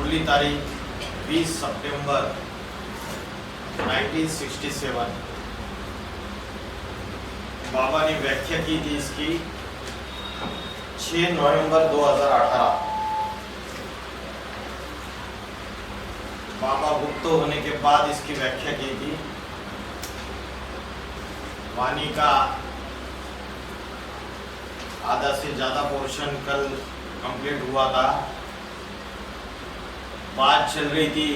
अगली तारीख 20 सितंबर 1967 बाबा ने व्याख्या की थी इसकी 6 नवंबर 2018। बाबा गुप्त होने के बाद इसकी व्याख्या की थी। वाणी का आधा से ज्यादा पोर्शन कल कंप्लीट हुआ था। बात चल रही थी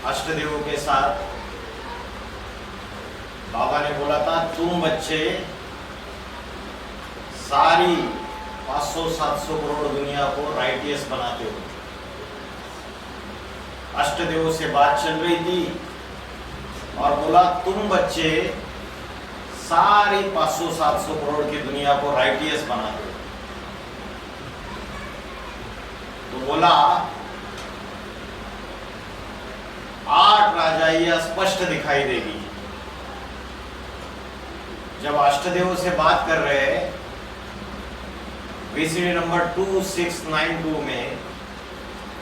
अष्टदेवों के साथ। बाबा ने बोला था तुम बच्चे सारी 500-700 करोड़ दुनिया को राइटियस बनाते हो। अष्टदेवों से बात चल रही थी और बोला तुम बच्चे सारी 500-700 करोड़ की दुनिया को राइटियस बनाते हो। तो बोला 8 राजाइयां स्पष्ट दिखाई देगी। जब अष्टदेवों से बात कर रहे हैं VCD नंबर 2692 में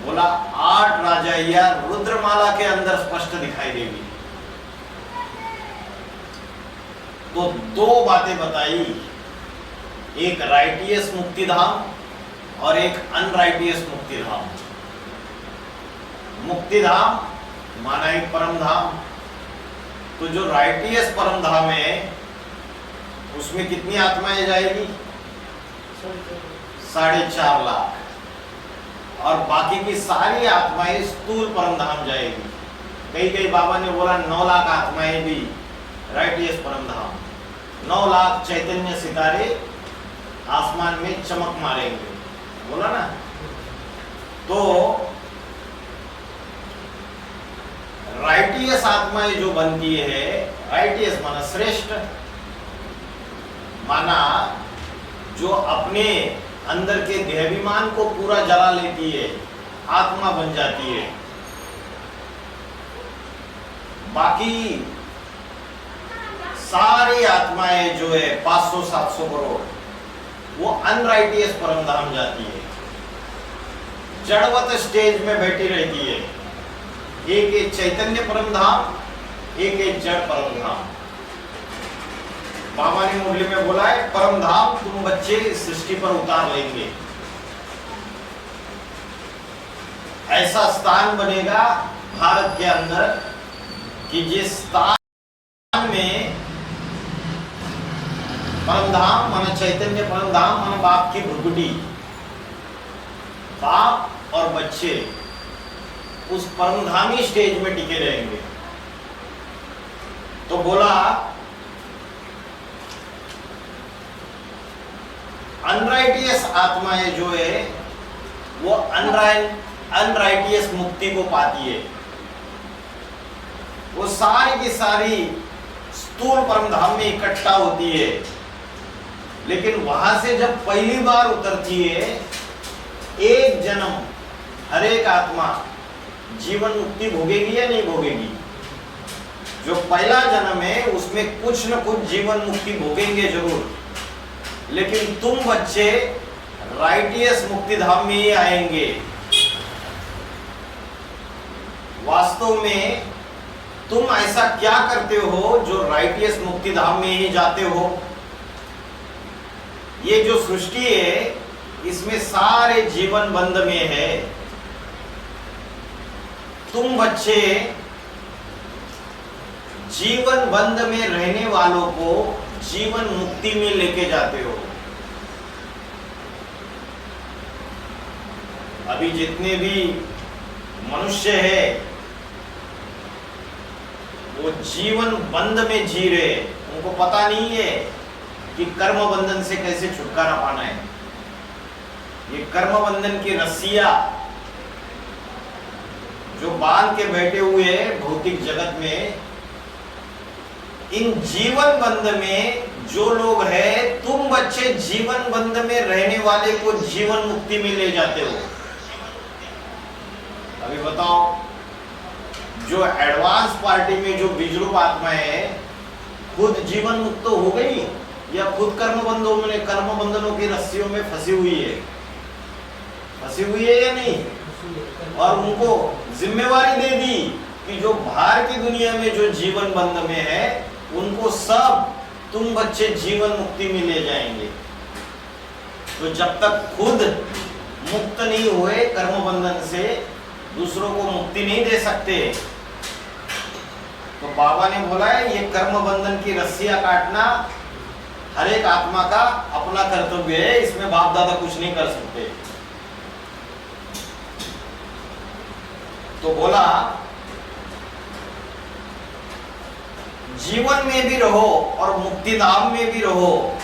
बोला 8 राजाइयां रुद्रमाला के अंदर स्पष्ट दिखाई देगी। तो 2 बातें बताई, एक राइटियस मुक्तिधाम और एक अनराइटियस मुक्तिधाम। मुक्तिधाम माना एक परम धाम। तो जो राइटियस परम धाम है उसमें कितनी आत्माएं जाएगी? 4.5 लाख। और बाकी की सारी आत्माएं स्थूल परम धाम जाएगी। कई बाबा ने बोला 9 लाख आत्माएं भी राइटियस परम धाम। 9 लाख चैतन्य सितारे आसमान में चमक मारेंगे, बोला ना। तो राइटियस आत्माएं जो बनती है, राइटियस माना श्रेष्ठ, माना जो अपने अंदर के देहाभिमान को पूरा जला लेती है, आत्मा बन जाती है। बाकी सारी आत्माएं जो है 500-700 करोड़ वो अनराइटियस परम धाम जाती है। जड़वत स्टेज में बैठी रहती है। एक चैतन्य परम धाम, एक जड़ परम धाम। बाबा ने मुरली में बोला है परम धाम तुम बच्चे इस सृष्टि पर उतार लेंगे। ऐसा स्थान बनेगा भारत के अंदर कि जिस स्थान में परम धाम माना चैतन्य परम धाम माना बाप की भ्रुकुटी, बाप और बच्चे उस परमधामी स्टेज में टिके रहेंगे। तो बोला अनराइटियस आत्माएं जो है वो अनराइटियस मुक्ति को पाती है। वो सारी की सारी स्थूल परमधाम में इकट्ठा होती है। लेकिन वहां से जब पहली बार उतरती है, एक जन्म हर एक आत्मा जीवन मुक्ति भोगेगी या नहीं भोगेगी? जो पहला जन्म है उसमें कुछ न कुछ जीवन मुक्ति भोगेंगे जरूर। लेकिन तुम बच्चे राइटियस मुक्ति धाम में ही आएंगे। वास्तव में तुम ऐसा क्या करते हो जो राइटियस मुक्ति धाम में ही जाते हो? ये जो सृष्टि है इसमें सारे जीवन बंध में है। तुम बच्चे जीवन बंध में रहने वालों को जीवन मुक्ति में लेके जाते हो। अभी जितने भी मनुष्य है वो जीवन बंध में जी रहे, उनको पता नहीं है कि कर्म बंधन से कैसे छुटकारा पाना है। ये कर्म बंधन की रस्सियां जो बांध के बैठे हुए हैं भौतिक जगत में, इन जीवन बंध में जो लोग हैं, तुम बच्चे जीवन बंध में रहने वाले को जीवन मुक्ति में ले जाते हो। अभी बताओ, जो एडवांस पार्टी में जो बीजरूप आत्माएं है खुद जीवन मुक्त हो गई या खुद कर्म बंधनों में, कर्म बंधनों की रस्सियों में फंसी हुई है? फंसी हुई है या नहीं? और उनको जिम्मेवारी दे दी कि जो बाहर की दुनिया में जो जीवन बंध में है उनको सब तुम बच्चे जीवन मुक्ति में ले जाएंगे। तो जब तक खुद मुक्त नहीं हुए कर्म बंधन से दूसरों को मुक्ति नहीं दे सकते। तो बाबा ने बोला है ये कर्म बंधन की रस्सियां काटना हर एक आत्मा का अपना कर्तव्य है, इसमें बाप दादा कुछ नहीं कर सकते। तो बोला जीवन में भी रहो और मुक्ति धाम में भी रहो,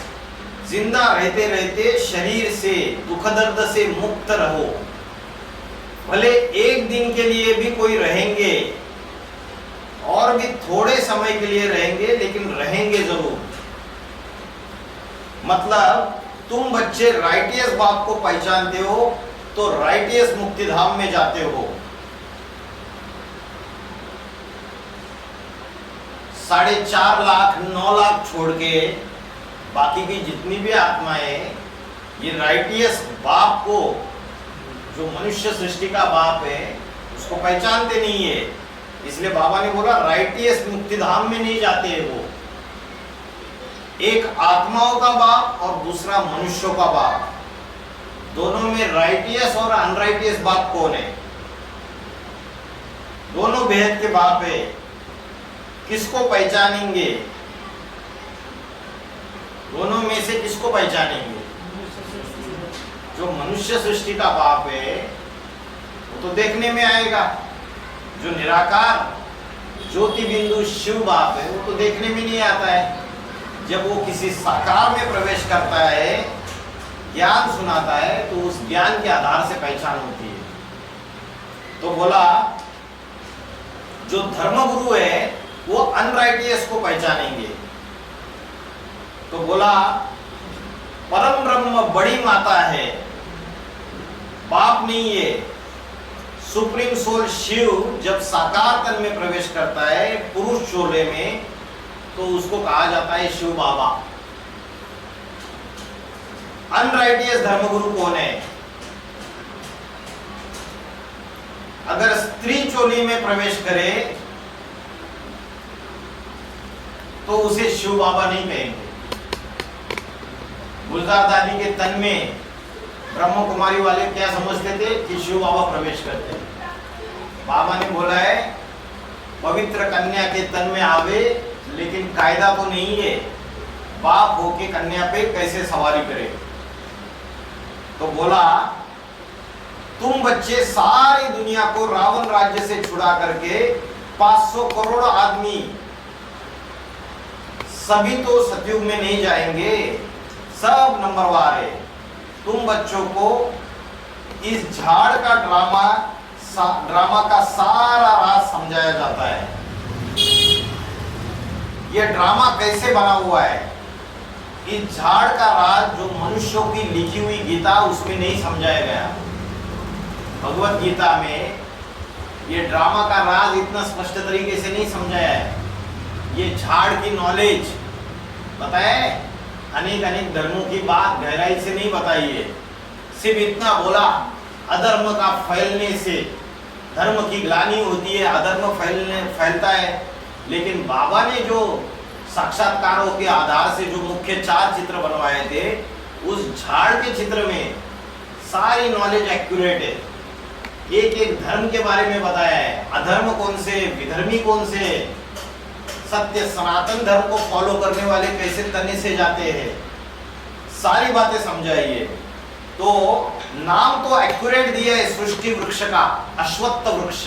जिंदा रहते रहते शरीर से दुख दर्द से मुक्त रहो। भले एक दिन के लिए भी कोई रहेंगे और भी थोड़े समय के लिए रहेंगे, लेकिन रहेंगे जरूर। मतलब तुम बच्चे राइटियस बाप को पहचानते हो तो राइटियस मुक्ति धाम में जाते हो। 4.5 लाख 9 लाख छोड़ के बाकी की जितनी भी आत्माएं ये राइटियस बाप को, जो मनुष्य सृष्टि का बाप है, उसको पहचानते नहीं है। इसलिए बाबा ने बोला राइटियस मुक्ति धाम में नहीं जाते हैं वो। एक आत्माओं का बाप और दूसरा मनुष्यों का बाप, दोनों में राइटियस और अनराइटियस बाप कौन है? दोनों भेद के बाप है। किसको पहचानेंगे? दोनों में से किसको पहचानेंगे? जो मनुष्य सृष्टि का बाप है वो तो देखने में आएगा। जो निराकार ज्योति बिंदु शिव बाप है वो तो देखने में नहीं आता है। जब वो किसी साकार में प्रवेश करता है, ज्ञान सुनाता है, तो उस ज्ञान के आधार से पहचान होती है। तो बोला जो धर्मगुरु है वो अनराइटियस को पहचानेंगे। तो बोला परम ब्रह्म बड़ी माता है, बाप नहीं है। सुप्रीम सोल शिव जब साकार तन में प्रवेश करता है पुरुष शोले में, तो उसको कहा जाता है शिव बाबा। अनराइटियस धर्मगुरु कौन है? अगर स्त्री चोली में प्रवेश करे तो उसे शिव बाबा नहीं कहेंगे। गुलजार दादी के तन में ब्रह्म कुमारी वाले क्या समझते थे कि शिव बाबा प्रवेश करते हैं। बाबा ने बोला है पवित्र कन्या के तन में आवे, लेकिन कायदा तो नहीं है बाप होके कन्या पे कैसे सवारी करे। तो बोला तुम बच्चे सारी दुनिया को रावण राज्य से छुड़ा करके 500 करोड़ आदमी सभी तो सतयुग में नहीं जाएंगे, सब नंबरवार है। तुम बच्चों को इस झाड़ का ड्रामा का सारा राज समझाया जाता है। यह ड्रामा कैसे बना हुआ है? इस झाड़ का राज जो मनुष्यों की लिखी हुई गीता उसमें नहीं समझाया गया। भगवत गीता में ये ड्रामा का राज इतना स्पष्ट तरीके से नहीं समझाया है। ये झाड़ की नॉलेज बताए, अनेक अनेक धर्मों की बात गहराई से नहीं बताई है। सिर्फ इतना बोला अधर्म का फैलने से धर्म की ग्लानि होती है, अधर्म फैलता है। लेकिन बाबा ने जो साक्षात्कारों के आधार से जो मुख्य 4 चित्र बनवाए थे, उस झाड़ के चित्र में सारी नॉलेज एक्यूरेट है। एक एक धर्म के बारे में बताया है, अधर्म कौन से, विधर्मी कौन से, सत्य सनातन धर्म को फॉलो करने वाले कैसे तने से जाते हैं, सारी बातें समझाई है। तो नाम तो एक्यूरेट दिया है सृष्टि वृक्ष का, अश्वत्थ वृक्ष।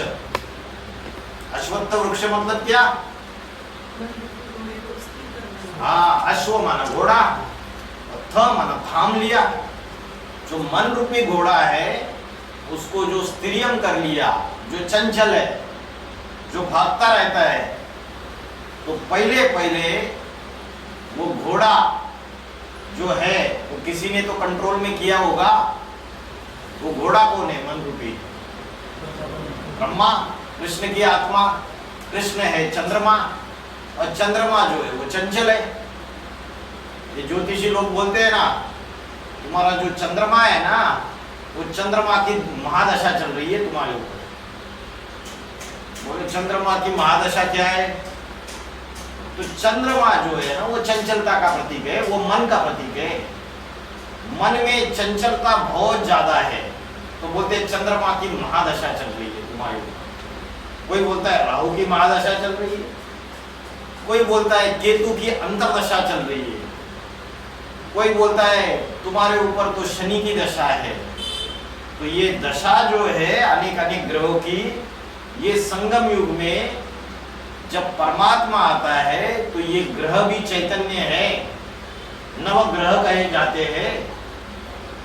अश्वत्थ वृक्ष मतलब क्या? हाँ, अश्व माना घोड़ा, थ माना थाम लिया। जो मन रूपी घोड़ा है उसको जो स्त्रियम कर लिया, जो चंचल है, जो भागता रहता है, तो पहले पहले वो घोड़ा जो है वो किसी ने तो कंट्रोल में किया होगा। वो घोड़ा कौन है? मन रूपी ब्रह्मा, कृष्ण की आत्मा। कृष्ण है चंद्रमा, और चंद्रमा जो है वो चंचल है। ये ज्योतिषी लोग बोलते हैं ना, तुम्हारा जो चंद्रमा है ना वो चंद्रमा की महादशा चल रही है तुम्हारे ऊपर। बोले चंद्रमा की महादशा क्या है? तो चंद्रमा जो है ना वो चंचलता का प्रतीक है, वो मन का प्रतीक है। मन में चंचलता बहुत ज्यादा है, तो बोलते हैं चंद्रमा की महादशा चल रही है तुम्हारे ऊपर। कोई बोलता है राहु की महादशा चल रही है, कोई बोलता है केतु की अंतर्दशा चल रही है, कोई बोलता है तुम्हारे ऊपर तो शनि की दशा है। तो ये दशा जो है अनेक अनेक ग्रहों की, ये संगम युग में जब परमात्मा आता है तो ये ग्रह भी चैतन्य है, नवग्रह कहे जाते हैं।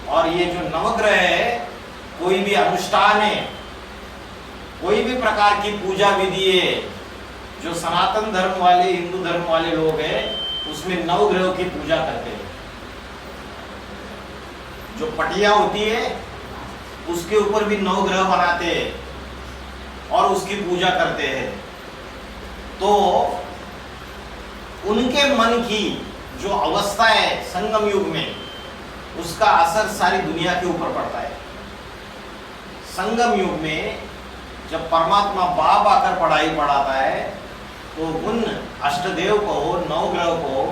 और ये जो नवग्रह है, कोई भी अनुष्ठान है, कोई भी प्रकार की पूजा विधि है, जो सनातन धर्म वाले, हिंदू धर्म वाले लोग हैं, उसमें नवग्रहों की पूजा करते हैं। जो पटिया होती है उसके ऊपर भी नवग्रह बनाते हैं और उसकी पूजा करते हैं। तो उनके मन की जो अवस्था है संगम युग में, उसका असर सारी दुनिया के ऊपर पड़ता है। संगम युग में जब परमात्मा बाप आकर पढ़ाई पढ़ाता है, तो उन अष्टदेव को, नवग्रह को,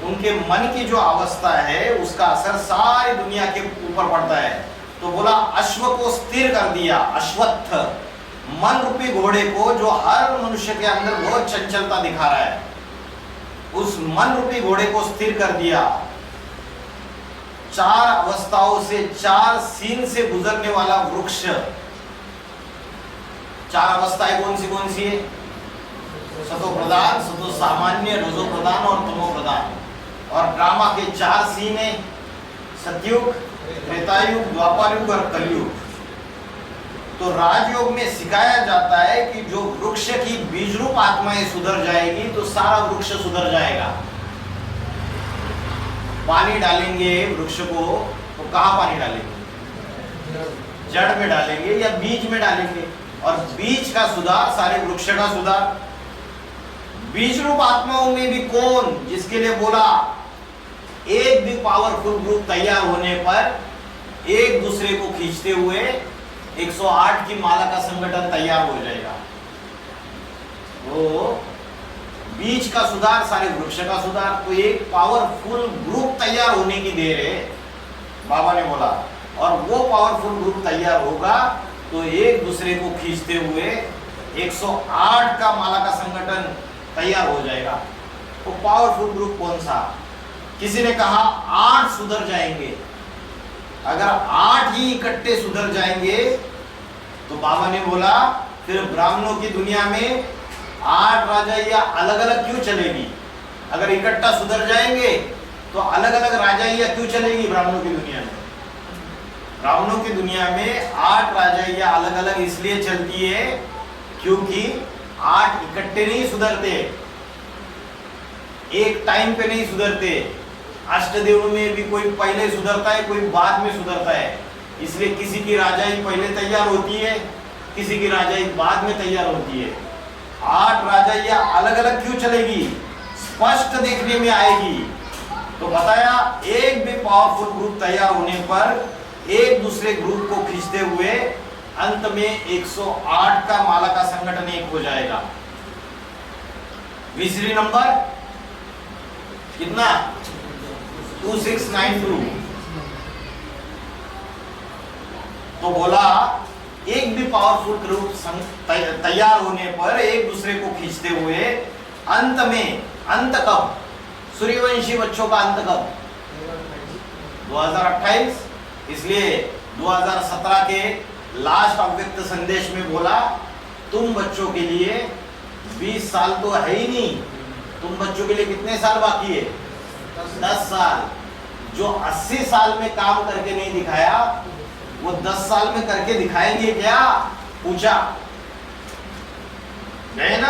उनके मन की जो अवस्था है उसका असर सारी दुनिया के ऊपर पड़ता है। तो बोला अश्व को स्थिर कर दिया, अश्वत्थ मन रूपी घोड़े को, जो हर मनुष्य के अंदर बहुत चंचलता दिखा रहा है, उस मन रूपी घोड़े को स्थिर कर दिया। चार अवस्थाओं से, चार सीन से गुजरने वाला वृक्ष। चार अवस्थाएं कौन सी है? सतो प्रधान, सतो सामान्य, रजो प्रधान और तमो प्रधान। और ड्रामा के चार सीन है, सतयुग, त्रेतायुग, द्वापर युग और कलयुग। तो राजयोग में सिखाया जाता है कि जो वृक्ष की बीज रूप आत्माएं सुधर जाएगी तो सारा वृक्ष सुधर जाएगा। पानी डालेंगे वृक्ष को तो कहाँ पानी डालेंगे? जड़ में डालेंगे या बीज में डालेंगे। और बीज का सुधार सारे वृक्ष का सुधार। बीज रूप आत्माओं में भी कौन, जिसके लिए बोला एक भी पावरफुल ग्रुप तैयार होने पर एक दूसरे को खींचते हुए 108 की माला का संगठन तैयार हो जाएगा। तो बीज का सुधार सारे वृक्ष का सुधार। तो एक पावरफुल ग्रुप तैयार होने की देर है, बाबा ने बोला। और वो पावरफुल ग्रुप तैयार होगा तो एक दूसरे को खींचते हुए 108 का माला का संगठन तैयार हो जाएगा। तो पावरफुल ग्रुप कौन सा? किसी ने कहा 8 सुधर जाएंगे। अगर 8 ही इकट्ठे सुधर जाएंगे तो बाबा ने बोला फिर ब्राह्मणों की दुनिया में 8 राजाइयां अलग अलग क्यों चलेगी? अगर इकट्ठा सुधर जाएंगे तो अलग अलग राजाइयां क्यों चलेगी ब्राह्मणों की दुनिया में? ब्राह्मणों की दुनिया में 8 राजाइयां अलग अलग इसलिए चलती है क्योंकि 8 इकट्ठे नहीं सुधरते, एक टाइम पे नहीं सुधरते। अष्टदेव में भी कोई पहले सुधरता है, कोई बाद में सुधरता है। इसलिए किसी की राजाई पहले तैयार होती है, किसी की राजाई बाद में तैयार होती है। 8 राजाइयां अलग अलग क्यों चलेगी? स्पष्ट देखने में आएगी। तो बताया एक भी पावरफुल ग्रुप तैयार होने पर एक दूसरे ग्रुप को खींचते हुए अंत में 108 का माला का संगठन एक हो जाएगा। विसरी नंबर कितना? 2692। तो बोला एक भी पावरफुल ग्रुप तैयार होने पर एक दूसरे को खींचते हुए अंत में, अंत कब? सूर्यवंशी बच्चों का अंत कब? 2028। इसलिए 2017 के लास्ट अव्यक्त संदेश में बोला तुम बच्चों के लिए 20 साल तो है ही नहीं, तुम बच्चों के लिए कितने साल बाकी है? 10 साल। जो 80 साल में काम करके नहीं दिखाया वो 10 साल में करके दिखाएंगे क्या? पूछा गए ना।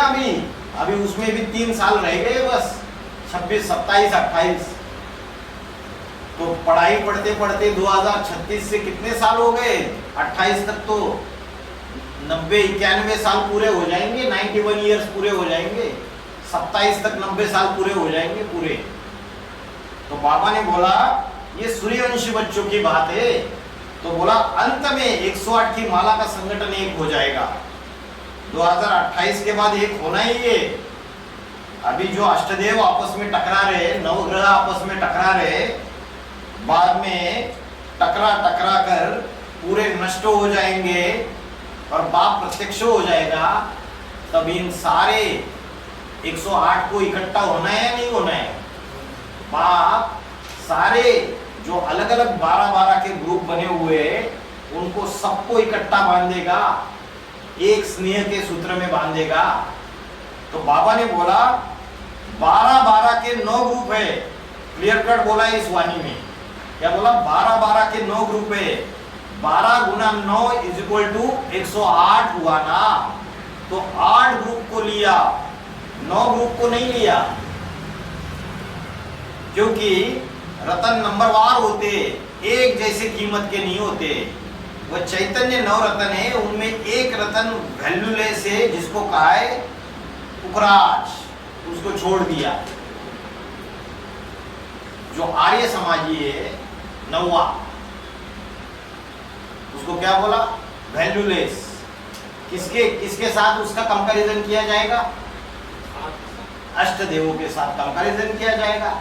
अभी उसमें भी 3 साल रह गए बस, 26, 27, 28। तो पढ़ाई पढ़ते पढ़ते 2036 से कितने साल हो गए? 28 तक तो 90-91 साल पूरे हो जाएंगे, 91 ईयर्स पूरे हो जाएंगे। 27 तक 90 साल पूरे हो जाएंगे पूरे। तो बाबा ने बोला ये सूर्यवंशी बच्चों की बात है। तो बोला अंत में 108 की माला का संगठन एक हो जाएगा। 2028 के बाद एक होना ही है। अभी जो अष्टदेव आपस में टकरा रहे, नवग्रह आपस में टकरा रहे, बाद में टकरा कर पूरे नष्ट हो जाएंगे और बाप प्रत्यक्ष हो जाएगा। तब इन सारे 108 को इकट्ठा होना है या नहीं होना है? बाप सारे जो अलग अलग 12-12 के ग्रुप बने हुए उनको सबको इकट्ठा बांधेगा, एक स्नेह के सूत्र में बांधेगा। तो बाबा ने बोला 12-12 के 9 ग्रुप है। क्लियर कट बोला इस वाणी में। क्या बोला? 12-12 के 9 ग्रुप है। 12 गुना 9 इज इक्वल टू 108 हुआ ना। तो 8 ग्रुप को लिया, 9 ग्रुप को नहीं लिया, क्योंकि रतन नंबरवार होते, एक जैसे कीमत के नहीं होते। वह चैतन्य 9 रतन है, उनमें एक रतन वैल्यूलेस है, जिसको कहा है पुखराज, उसको छोड़ दिया। जो आर्य समाजी है 9वां, उसको क्या बोला? वैल्यूलेस। किसके साथ उसका कंपैरिजन किया जाएगा? अष्टदेवों के साथ कंपैरिजन किया जाएगा।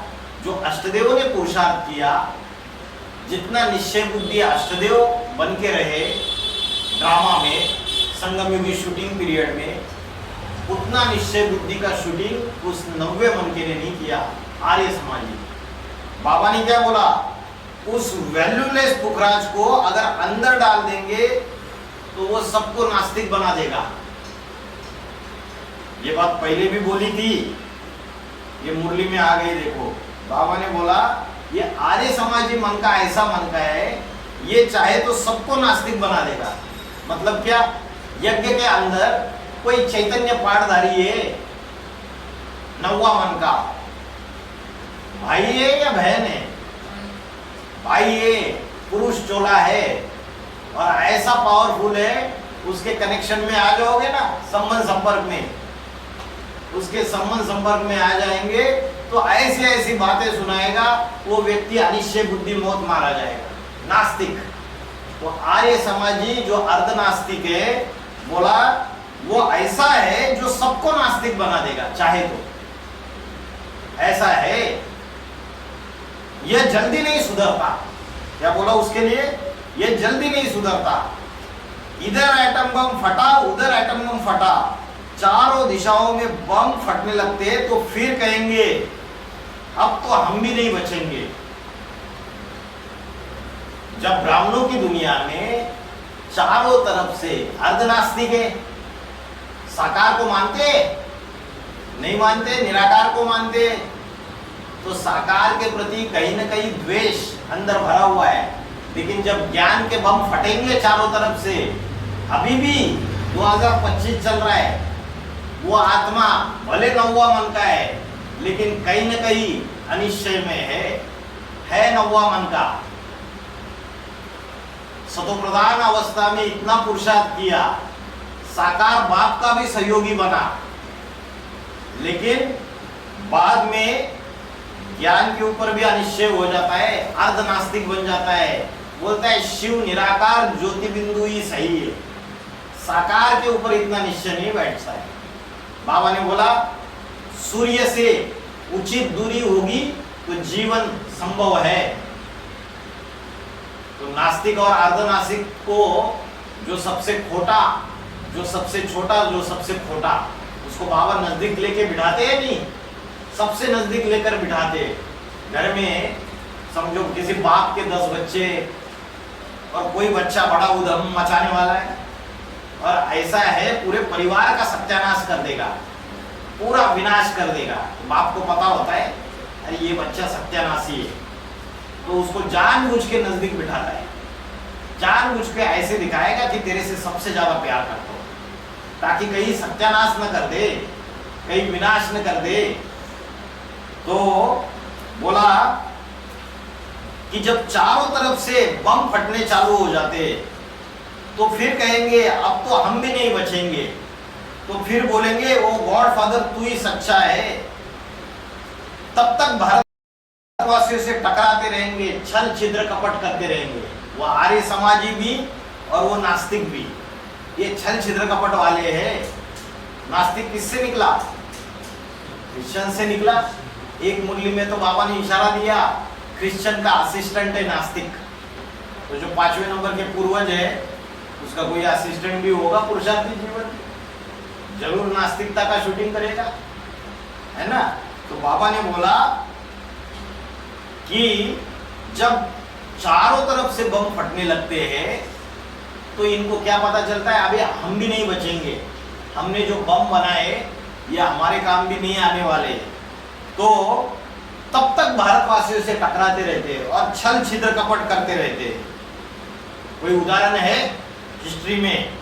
जो अष्टदेवों ने पुरुषार्थ किया, जितना निश्चय बुद्धि अष्टदेव बन के रहे ड्रामा में, संगम युगी शूटिंग पीरियड में, उतना निश्चय बुद्धि का शूटिंग उस 90 मन के ने नहीं किया आर्य समाजी। बाबा ने क्या बोला? उस वैल्यूलेस पुखराज को अगर अंदर डाल देंगे तो वो सबको नास्तिक बना देगा। ये बात पहले भी बोली थी, ये मुरली में आ गई। देखो बाबा ने बोला ये आर्य समाजी मन का ऐसा मन का है, ये चाहे तो सबको नास्तिक बना देगा। मतलब क्या? यज्ञ के अंदर कोई चैतन्य पाठधारी है 9वां मन का, भाई है या बहन है? भाई है, पुरुष चोला है और ऐसा पावरफुल है, उसके कनेक्शन में आ जाओगे ना, संबंध संपर्क में, उसके संबंध संपर्क में आ जाएंगे तो ऐसी ऐसी बातें सुनाएगा, वो व्यक्ति अनिश्चय बुद्धि मौत मारा जाएगा, नास्तिक। तो आर्य समाजी जो अर्ध नास्तिक है, बोला वो ऐसा है जो सबको नास्तिक बना देगा चाहे तो, ऐसा है। यह जल्दी नहीं सुधरता। क्या बोला उसके लिए? यह जल्दी नहीं सुधरता। इधर एटम बम फटा, उधर एटम बम फटा, चारों दिशाओं में बम फटने लगते तो फिर कहेंगे अब तो हम भी नहीं बचेंगे। जब ब्राह्मणों की दुनिया में चारों तरफ से अर्धनास्तिक है, साकार को मानते नहीं मानते, निराकार को मानते, तो साकार के प्रति कहीं ना कहीं द्वेष अंदर भरा हुआ है। लेकिन जब ज्ञान के बम फटेंगे चारों तरफ से, अभी भी 2025 चल रहा है, वो आत्मा भले 9वां मन का है लेकिन कहीं ना कहीं अनिश्चय में है 9वां मन का। सतोप्रधान अवस्था में इतना पुरुषार्थ किया, साकार बाप का भी सहयोगी बना, लेकिन बाद में ज्ञान के ऊपर भी अनिश्चय हो जाता है, अर्धनास्तिक बन जाता है। बोलता है शिव निराकार ज्योति बिंदु ही सही है, साकार के ऊपर इतना निश्चय नहीं बैठता है। बाबा ने बोला सूर्य से उचित दूरी होगी तो जीवन संभव है। तो नास्तिक और अर्धनास्तिक को जो सबसे खोटा, जो सबसे छोटा, जो सबसे खोटा, उसको बाबा नजदीक लेके बिठाते हैं, नहीं सबसे नजदीक लेकर बिठाते। घर में समझो किसी बाप के 10 बच्चे और कोई बच्चा बड़ा उधम मचाने वाला है और ऐसा है पूरे परिवार का सत्यानाश कर देगा, पूरा विनाश कर देगा। तो बाप को पता होता है अरे ये बच्चा सत्यानाशी है, तो उसको जानबूझ के नजदीक बिठाता है, जानबूझ के ऐसे दिखाएगा कि तेरे से सबसे ज्यादा प्यार करता हूं, ताकि कहीं सत्यानाश न कर दे, कहीं विनाश न कर दे। तो बोला कि जब चारों तरफ से बम फटने चालू हो जाते तो फिर कहेंगे अब तो हम भी नहीं बचेंगे। तो फिर बोलेंगे ओ गॉड फादर तू ही सच्चा है। तब तक भारतवासियों से टकराते रहेंगे, छल छिद्र कपट करते रहेंगे। वो आर्य समाजी भी और वो नास्तिक भी, ये छल छिद्र कपट वाले हैं। नास्तिक किससे निकला? क्रिश्चियन से निकला। एक मुरली में तो बाबा ने इशारा दिया, क्रिश्चियन का असिस्टेंट है नास्तिक। तो जो 5वें नंबर के पूर्वज है उसका कोई असिस्टेंट भी होगा पुरुषार्थी जीवन, जरूर नास्तिकता का शूटिंग करेगा, है ना। तो बाबा ने बोला कि जब चारों तरफ से बम फटने लगते हैं तो इनको क्या पता चलता है, अभी हम भी नहीं बचेंगे, हमने जो बम बनाए ये हमारे काम भी नहीं आने वाले। तो तब तक भारतवासियों से टकराते रहते हैं और छल छिद्र कपट करते रहते हैं। कोई उदाहरण है हिस्ट्री में,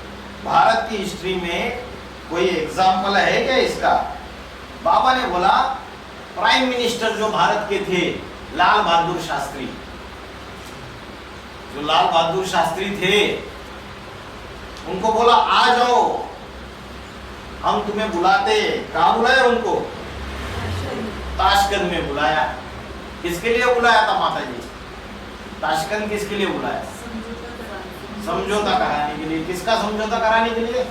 भारत की हिस्ट्री में कोई एग्जाम्पल है क्या इसका? बाबा ने बोला प्राइम मिनिस्टर जो भारत के थे लाल बहादुर शास्त्री, जो लाल बहादुर शास्त्री थे, उनको बोला आ जाओ, हम तुम्हें बुलाते। कहाँ बुलाया उनको? ताशकंद में बुलाया। किसके लिए बुलाया था माता जी? ताशकंद किसके लिए बुलाया? समझौता कराने के लिए। किसका समझौता कराने के लिए?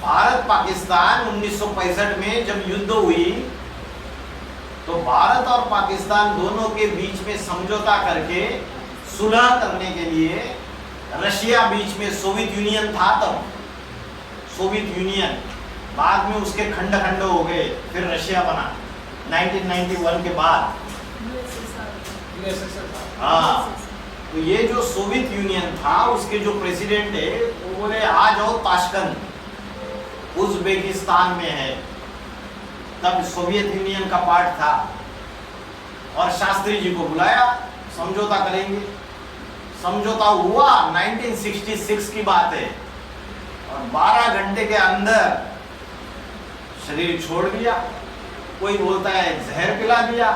भारत पाकिस्तान 1965 में जब युद्ध हुई तो भारत और पाकिस्तान दोनों के बीच में समझौता करके सुलह करने के लिए, रशिया बीच में सोवियत यूनियन था तब, सोवियत यूनियन, बाद में उसके खंड खंड हो गए, फिर रशिया बना 1991 के बाद। हाँ, तो ये जो सोवियत यूनियन था उसके जो प्रेसिडेंट है वो बोले आ जाओ ताशकंद, उज़्बेकिस्तान में है, तब सोवियत यूनियन का पार्ट था, और शास्त्री जी को बुलाया, समझौता करेंगे। समझौता हुआ 1966 की बात है, और 12 घंटे के अंदर शरीर छोड़ दिया। कोई बोलता है जहर पिला दिया,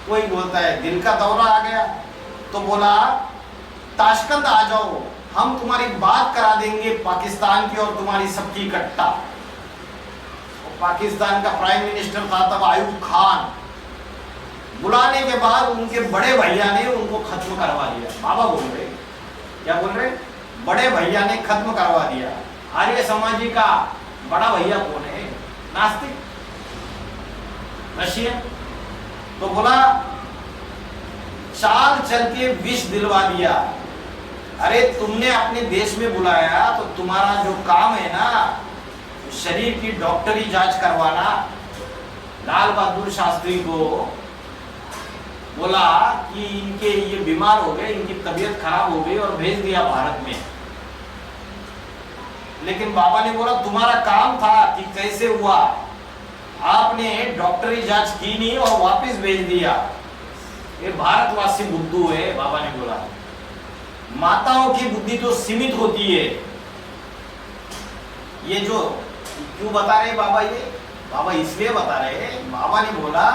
कोई बोलता है दिल का दौरा आ गया। तो बोला ताशकंद आ जाओ, हम तुम्हारी बात करा देंगे पाकिस्तान की और तुम्हारी सबकी इकट्ठा। पाकिस्तान का प्राइम मिनिस्टर था तब आयूब खान। बुलाने के बाद उनके बड़े भैया ने उनको खत्म करवा दिया। बाबा बोल रहे, क्या बोल रहे? बड़े भैया ने खत्म करवा दिया। आर्य समाजी का बड़ा भैया कौन है? नास्तिक, रशियन। तो बोला चाल चल के विष दिलवा दिया। अरे तुमने अपने देश में बुलाया तो तुम्हारा जो काम है ना, शरीर की डॉक्टरी जांच करवाना। लाल बहादुर शास्त्री को बोला कि इनके ये बीमार हो गए, इनकी तबीयत खराब हो गई, और भेज दिया भारत में। लेकिन बाबा ने बोला तुम्हारा काम था कि कैसे हुआ, आपने डॉक्टरी जांच की नहीं और वापस भेज दिया। ये भारतवासी बुद्धू है। बाबा ने बोला माताओं की बुद्धि तो सीमित होती है। ये जो क्यों बता रहे बाबा, ये बाबा इसलिए बता रहे हैं, बाबा ने बोला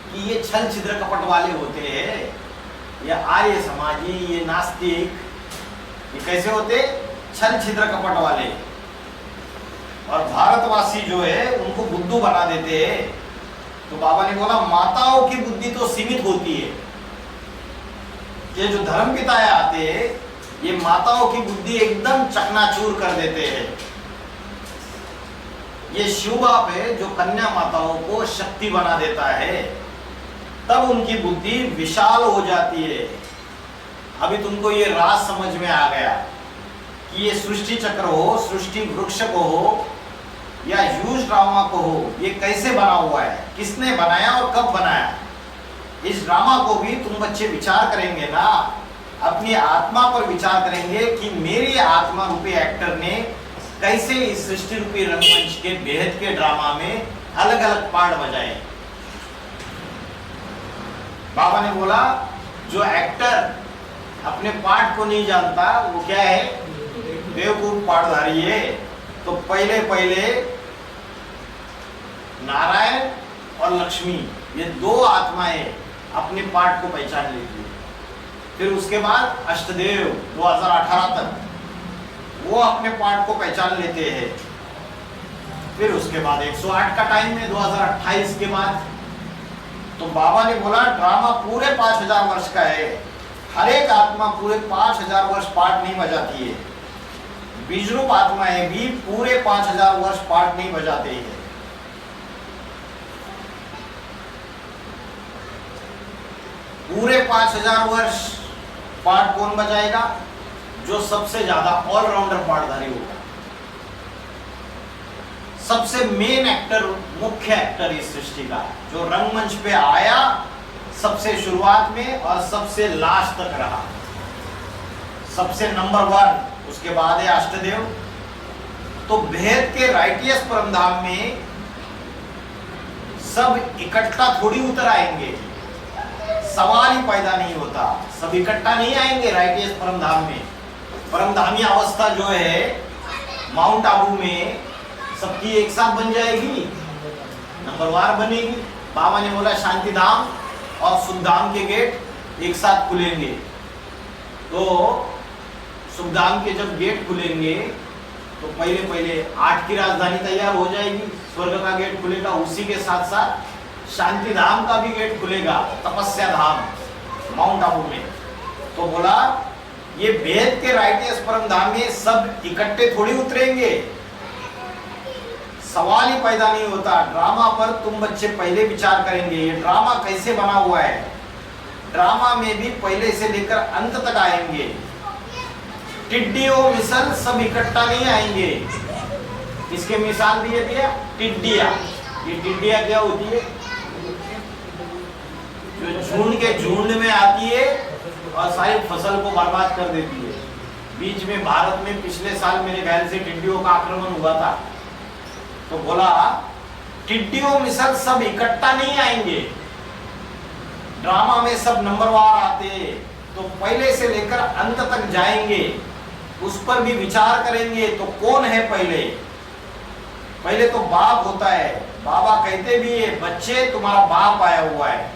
कि ये छल छिद्र कपट वाले होते हैं, ये आर्य समाजी, ये नास्तिक, ये कैसे होते? छल छिद्र कपट वाले। और भारतवासी जो है उनको बुद्धू बना देते हैं। तो बाबा ने बोला माताओं की बुद्धि तो सीमित होती है। ये जो धर्म पिताएं आते हैं ये माताओं की बुद्धि एकदम चकनाचूर कर देते हैं। ये शिव बाप है जो कन्या माताओं को शक्ति बना देता है, तब उनकी बुद्धि विशाल हो जाती है। अभी तुमको ये राज समझ में आ गया कि ये सृष्टि चक्र हो, सृष्टि वृक्ष को हो या ह्यूज ड्रामा को हो, ये कैसे बना हुआ है, किसने बनाया और कब बनाया। इस ड्रामा को भी तुम बच्चे विचार करेंगे ना, अपनी आत्मा पर विचार करेंगे कि मेरी आत्मा रूपी एक्टर ने कैसे इस सृष्टि रूपी रंगमंच के बेहद के ड्रामा में अलग अलग पार्ट बजाए। बाबा ने बोला जो एक्टर अपने पार्ट को नहीं जानता वो क्या है? बेवकूफ पार्टधारी है। तो पहले पहले नारायण और लक्ष्मी, ये दो आत्माएं अपने पार्ट को पहचान लेती है। फिर उसके बाद अष्टदेव 2018 तक वो अपने पार्ट को पहचान लेते हैं। फिर उसके बाद 108 का टाइम है 2028 के बाद। तो बाबा ने बोला ड्रामा पूरे 5000 वर्ष का है, हर एक आत्मा पूरे 5000 वर्ष पाठ नहीं बजाती है। बीजरूप आत्माएं भी पूरे 5000 वर्ष पाठ नहीं बजाते हैं। पूरे 5000 वर्ष पाठ कौन बजाएगा? जो सबसे ज्यादा ऑलराउंडर पाठधारी होगा, सबसे मेन एक्टर, मुख्य एक्टर इस सृष्टि का, जो रंगमंच पे आया सबसे शुरुआत में और सबसे लास्ट तक रहा, सबसे नंबर 1, उसके बाद है अष्टदेव। तो भेद के राइटियस परमधाम में सब इकट्ठा थोड़ी उतर आएंगे, सवाल ही पैदा नहीं होता। सब इकट्ठा नहीं आएंगे राइटियस परमधाम में। परमधामी अवस्था जो है माउंट आबू में सबकी एक साथ बन जाएगी, नंबरवार बनेगी। बाबा ने बोला शांति धाम और सुख धाम के गेट एक साथ खुलेंगे। तो सुख धाम के जब गेट खुलेंगे तो पहले 8 की राजधानी तैयार हो जाएगी, स्वर्ग का गेट खुलेगा, उसी के साथ साथ शांति धाम का भी गेट खुलेगा, तपस्या धाम माउंट आबू में। तो बोला ये वेद के राइटियस परम धाम में सब इकट्ठे थोड़ी उतरेंगे, सवाल ही पैदा नहीं होता। ड्रामा पर तुम बच्चे पहले विचार करेंगे, ये ड्रामा कैसे बना हुआ है। ड्रामा में भी पहले से लेकर अंत तक आएंगे। टिड्डियों मिसल सब इकट्ठा नहीं आएंगे। इसके मिसाल दिए दिया टिड्डिया। ये टिड्डिया क्या होती है? जो झुंड के झुंड में आती है और सारी फसल को बर्बाद कर देती है। बीच में भारत में पिछले साल मेरे ख्याल से टिड्डियों का आक्रमण हुआ था। तो बोला टिड्डियों मिसल सब इकट्ठा नहीं आएंगे, ड्रामा में सब नंबरवार आते, तो पहले से लेकर अंत तक जाएंगे, उस पर भी विचार करेंगे। तो कौन है पहले तो बाप होता है। बाबा कहते भी है बच्चे तुम्हारा बाप आया हुआ है,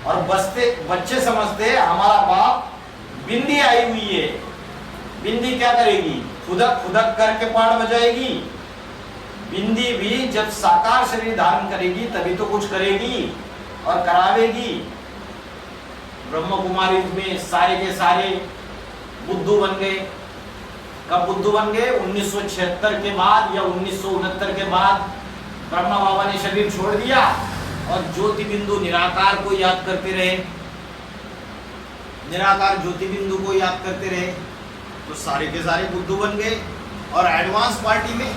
और बच्चे समझते हैं हमारा बाप बिंदी आई हुई है। बिंदी क्या करेगी? खुदक खुदक करके पाठ बजाएगी। बिंदी भी जब साकार शरीर धारण करेगी तभी तो कुछ करेगी और करावेगी। ब्रह्म कुमारी में सारे के सारे बुद्धू बन गए। कब बुद्धू बन गए? 1976 के बाद या 1969 के बाद ब्रह्मा बाबा ने शरीर छोड़ दिया और ज्योति बिंदु निराकार को याद करते रहे, निराकार ज्योति बिंदु को याद करते रहे, तो सारे के सारे बुद्धू बन गए। और एडवांस पार्टी में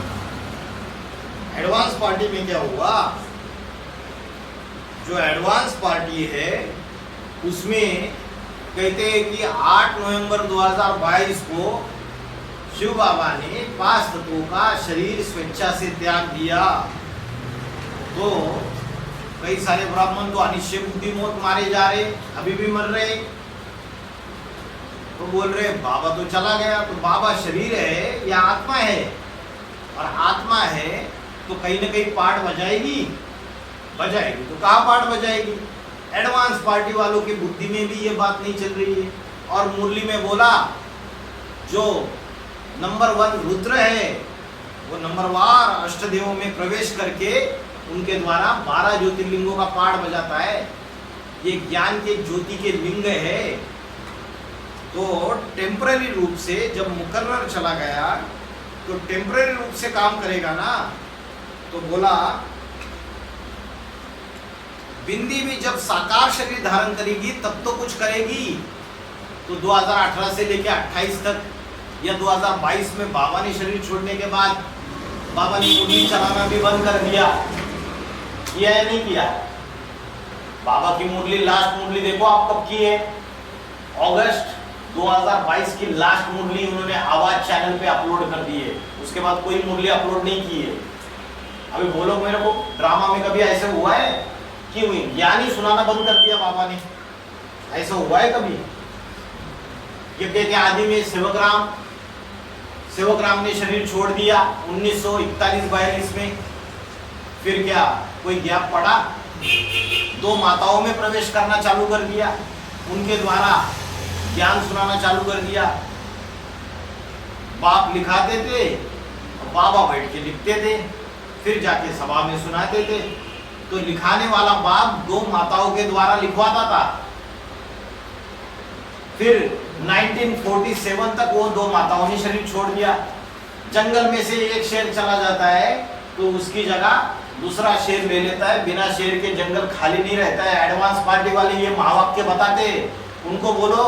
क्या हुआ? जो एडवांस पार्टी है उसमें कहते हैं कि 8 नवंबर 2022 को शिव बाबा ने 5 तत्वों का शरीर स्वेच्छा से त्याग दिया। तो कई सारे ब्राह्मण तो अनिश्चय बुद्धि मौत मारे जा रहे, अभी भी मर रहे। तो बोल रहे बाबा तो चला गया, तो बाबा शरीर है या आत्मा है? और आत्मा है तो कहीं ना कहीं पाठ बजाएगी। तो कहाँ पाठ बजाएगी? एडवांस पार्टी वालों की बुद्धि में भी ये बात नहीं चल रही है। और मुरली में बोला जो नंबर 1 रुद्र है वो नंबरवार अष्टदेवों में प्रवेश करके उनके द्वारा 12 ज्योतिर्लिंगों का पाठ बजाता है। ये ज्ञान के ज्योति के लिंग है। तो टेम्पररी रूप से जब मुकर्रर चला गया तो टेम्पररी रूप से काम करेगा ना। तो बोला बिंदी भी जब साकार शरीर धारण करेगी तब तो कुछ करेगी। तो 2018 से लेकर 28 तक या 2022 में बाबा ने शरीर छोड़ने के बाद बाबा ने मुरली चलाना भी बंद कर दिया, किया या नहीं किया? बाबा की मुरली, लास्ट मुरली देखो आप कब की है? अगस्त 2022 की लास्ट मुरली उन्होंने आवाज चैनल पे अपलोड कर दी है। उसके बाद कोई मुरली अपलोड नहीं की है। अभी बोलो मेरे को, ड्रामा में कभी ऐसे हुआ है कि हुई ज्ञान ही सुनाना बंद कर दिया बाबा ने? ऐसा हुआ है कभी? यज्ञ के आदि में सेवक राम ने शरीर छोड़ दिया 1941-42 में। फिर क्या कोई गैप पड़ा? 2 माताओं में प्रवेश करना चालू कर दिया, उनके द्वारा ज्ञान सुनाना चालू कर दिया। बाप लिखाते थे और बाबा बैठ के लिखते थे, फिर जाके सभा में सुनाते थे। तो लिखाने वाला बाप 2 माताओं के द्वारा लिखवाता था। फिर 1947 तक वो दो माताओं ने शरीर छोड़ दिया। जंगल में से एक शेर चला जाता है तो उसकी जगह दूसरा शेर ले लेता है। बिना शेर के जंगल खाली नहीं रहता है। एडवांस पार्टी वाले ये महावाक्य बताते, उनको बोलो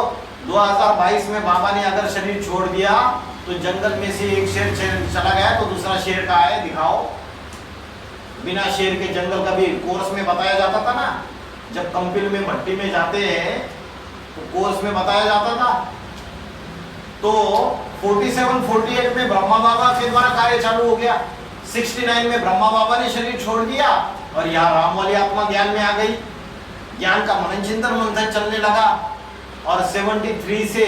2022 में बाबा ने अगर शरीर छोड़ दिया तो जंगल में से एक शेर चला गया तो दूसरा शेर कहाँ है, दिखाओ। बिना शेर के जंगल का भी कोर्स में बताया जाता था ना, जब कंपिल में भट्टी में जाते हैं तो कोर्स में बताया जाता था। तो 47-48 में ब्रह्मा बाबा के द्वारा कार्य चालू हो गया। 69 में ब्रह्मा बाबा ने शरीर छोड़ दिया और यहाँ राम वाली आत्मा ज्ञान में आ गई। ज्ञान का मनन चिंतन मंथन चलने लगा और 73 से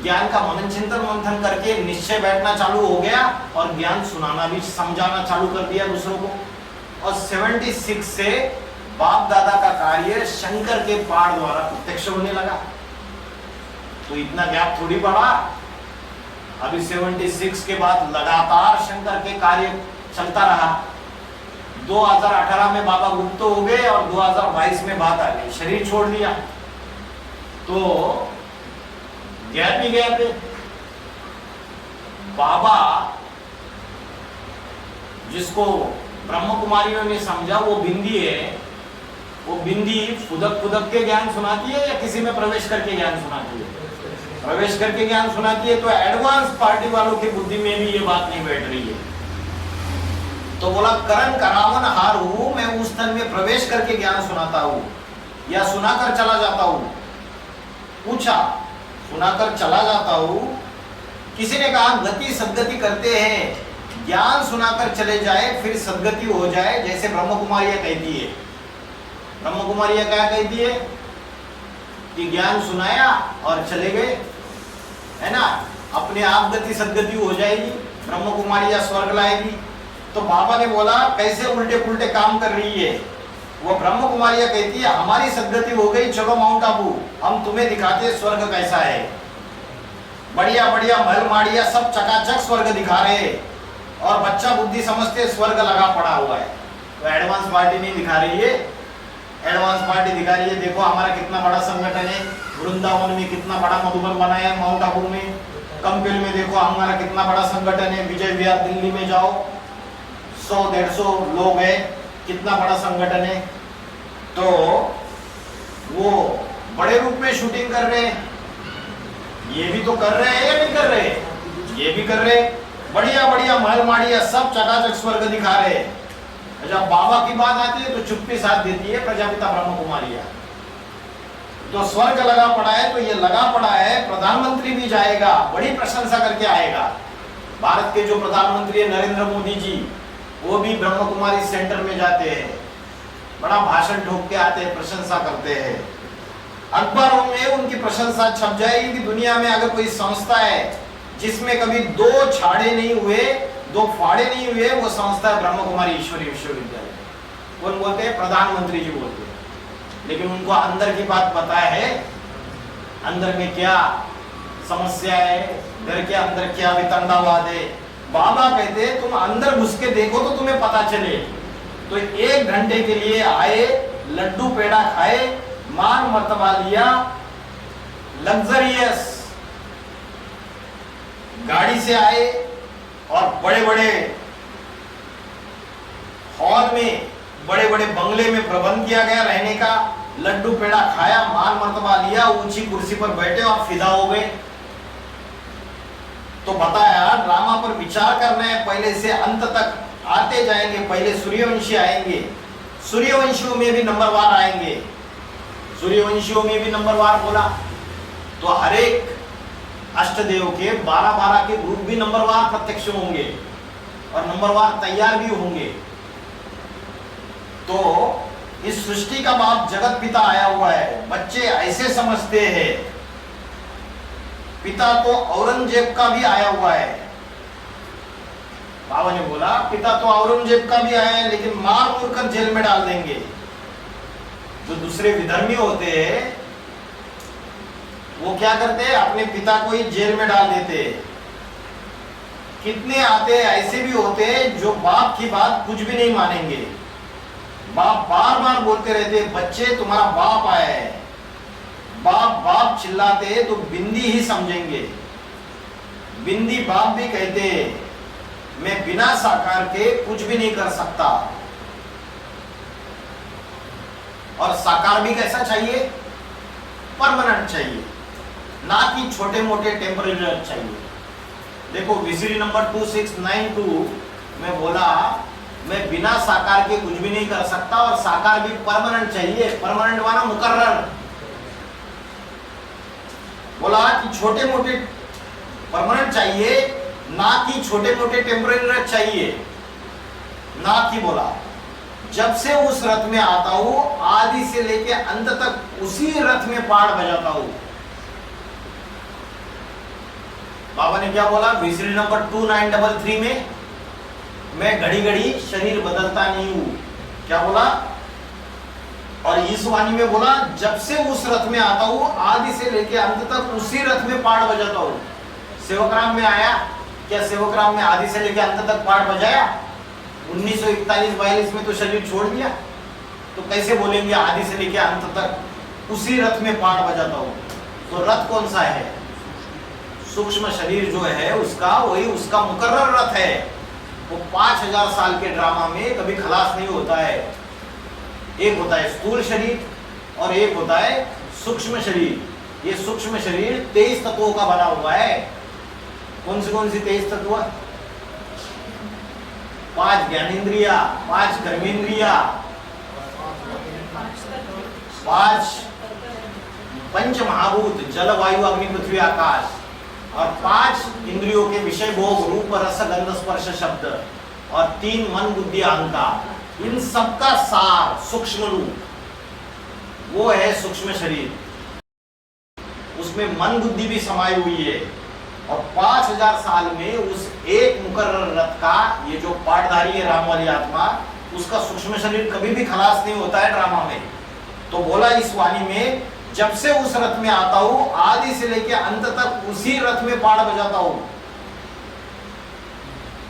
ज्ञान का मनन चिंतन मंथन करके निश्चय बैठना चालू हो गया और ज्ञान सुनाना भी, समझाना चालू कर दिया दूसरों को। और 76 से बाप दादा का कार्य शंकर के पाठ द्वारा प्रत्यक्ष होने लगा। तो इतना गैप थोड़ी पड़ा। अभी 76 के बाद लगातार शंकर के कार्य चलता रहा। 2018 में बाबा गुप्त हो गए और 2022 में बात आ गई, शरीर छोड़ दिया। तो गैप ही गैप है। बाबा जिसको ब्रह्म कुमारियों ने समझा वो बिंदी है, वो बिंदी फुदक फुदक के ज्ञान सुनाती है या किसी में प्रवेश करके ज्ञान सुनाती है? प्रवेश करके ज्ञान सुनाती है। तो एडवांस पार्टी वालों की बुद्धि में भी ये बात नहीं बैठ रही है। तो बोला करण करावन हार हूं, मैं उस तन में प्रवेश करके ज्ञान सुनाता हूं या सुनाकर चला जाता हूं? पूछा, सुनाकर चला जाता हूं। किसी ने कहा गति सदगति करते हैं, ज्ञान सुनाकर चले जाए फिर सदगति हो जाए, जैसे ब्रह्म कुमारियां कहती है। ब्रह्म कुमारियां क्या कहती है कि ज्ञान सुनाया और चले गए, है ना, अपने आप गति सदगति हो जाएगी, ब्रह्म कुमारियां स्वर्ग लाएगी। तो बाबा ने बोला कैसे उल्टे पुल्टे काम कर रही है। वो ब्रह्म कुमारियां कहती है हमारी सदगति हो गई, चलो माउंट आबू, हम तुम्हें दिखाते स्वर्ग कैसा है। बढ़िया बढ़िया महल माड़िया सब चकाचक स्वर्ग दिखा रहे और बच्चा बुद्धि समझते स्वर्ग लगा पड़ा हुआ है। तो एडवांस पार्टी नहीं दिखा रही है, एडवांस पार्टी दिखा रही है देखो हमारा कितना बड़ा संगठन है, वृंदावन में कितना बड़ा मधुबन बनाया है, माउंट आबू में, कंपिल में देखो हमारा कितना बड़ा संगठन है, विजय विहार दिल्ली में जाओ 100-150 लोग हैं, कितना बड़ा संगठन है। तो वो बड़े रूप में शूटिंग कर रहे हैं, ये भी तो कर रहे हैं या नहीं कर रहे? ये भी कर रहे, बढ़िया बढ़िया महल माड़िया सब चकाचक स्वर्ग दिखा रहे। जब बाबा की बात आती है तो चुप्पी साथ देती है प्रजापिता ब्रह्म कुमारियां। तो स्वर्ग लगा पड़ा है, तो ये लगा पड़ा है, प्रधानमंत्री भी जाएगा, बड़ी प्रशंसा करके आएगा। भारत के जो प्रधानमंत्री है नरेंद्र मोदी जी, वो भी ब्रह्म कुमारी सेंटर में जाते हैं, बड़ा भाषण ठोक के आते हैं, प्रशंसा करते हैं। अखबारों में उनकी प्रशंसा छप जाएगी कि दुनिया में अगर कोई संस्था है जिसमें कभी 2 छाड़े नहीं हुए, 2 फाड़े नहीं हुए, वो संस्था है ब्रह्म कुमारी ईश्वरी विश्वविद्यालय। कौन बोलते हैं? प्रधानमंत्री जी बोलते हैं। लेकिन उनको अंदर की बात पता है, अंदर में क्या समस्या है, घर के अंदर क्या वितंडावाद है। बाबा कहते हैं तुम अंदर घुस के देखो तो तुम्हें पता चले। तो 1 घंटे के लिए आए, लड्डू पेड़ा खाए, मान मर्तबा लिया, लग्जरियस गाड़ी से आए और बड़े बड़े हॉल में, बड़े बड़े बंगले में प्रबंध किया गया रहने का, लड्डू पेड़ा खाया, मान मर्तबा लिया, ऊंची कुर्सी पर बैठे और फिदा हो गए। तो बताया ड्रामा पर विचार करना है, पहले से अंत तक आते जाएंगे। पहले सूर्यवंशी आएंगे, सूर्यवंशियों में भी नंबरवार आएंगे, सूर्यवंशियों में भी नंबरवार बोला। तो हर एक अष्टदेव के 12-12 के ग्रुप भी नंबरवार प्रत्यक्ष होंगे और नंबरवार तैयार भी होंगे। तो इस सृष्टि का बाप जगत पिता आया हुआ है। बच्चे ऐसे समझते हैं पिता तो औरंगजेब का भी आया हुआ है। बाबा ने बोला पिता तो औरंगजेब का भी आया है, लेकिन मार मूर कर जेल में डाल देंगे। जो दूसरे विधर्मी होते हैं वो क्या करते हैं, अपने पिता को ही जेल में डाल देते हैं। कितने आते हैं ऐसे भी होते हैं जो बाप की बात कुछ भी नहीं मानेंगे। बाप बार बार बोलते रहते हैं बच्चे तुम्हारा बाप आया है, बाप बाप चिल्लाते तो बिंदी ही समझेंगे। बिंदी बाप भी कहते मैं बिना साकार के कुछ भी नहीं कर सकता। और साकार भी कैसा चाहिए? परमानेंट चाहिए, ना कि छोटे मोटे टेम्पररी चाहिए। देखो वीसीडी नंबर 2692 में बोला मैं बिना साकार के कुछ भी नहीं कर सकता और साकार भी परमानेंट चाहिए। परमानेंट माना मुकर्रर। बोला कि छोटे मोटे परमानेंट चाहिए, ना कि छोटे मोटे टेम्पररी चाहिए। ना कि बोला जब से उस रथ में आता हूं आदि से लेके अंत तक उसी रथ में पाड़ बजाता हूं। बाबा ने क्या बोला वीसीडी नंबर 2933 में? मैं घड़ी घड़ी शरीर बदलता नहीं हूं। क्या बोला? और इस वाणी में बोला जब से उस रथ में आता हूं आदि से लेके अंत तक उसी रथ में पाड़ बजाता हूं। सेवकराम में आया क्या? सेवकराम में आदि से लेके अंत तक पाड़ बजाया? 1941-42 में तो शरीर छोड़ दिया, तो कैसे बोलेंगे आदि से लेके अंत तक उसी रथ में पाड़ बजाता हूं? तो रथ कौन सा है? सूक्ष्म शरीर जो है उसका, वही उसका मुकर्रर रथ है। वो 5000 साल के ड्रामा में कभी खलास नहीं होता है। एक होता है स्थूल शरीर और एक होता है सूक्ष्म शरीर। ये सूक्ष्म शरीर 23 तत्वों का बना हुआ है। कौन सी 23 तत्व? 5 ज्ञानेन्द्रिया, 5 कर्मेंद्रिया, 5 पंच महाभूत जल वायु अग्नि पृथ्वी आकाश, और 5 इंद्रियों के विषय भोग रूप रस गंध स्पर्श शब्द, और 3 मन बुद्धि अहंकार। इन सबका सार सूक्ष्म रूप वो है सूक्ष्म शरीर। उसमें मन बुद्धि भी समाई हुई है। और 5000 साल में उस एक मुकर्रर रथ का ये जो पाठधारी है राम वाली आत्मा, उसका सूक्ष्म शरीर कभी भी खलास नहीं होता है ड्रामा में। तो बोला इस वाणी में जब से उस रथ में आता हूं आदि से लेकर अंत तक उसी रथ में पाड़ बजाता हूं।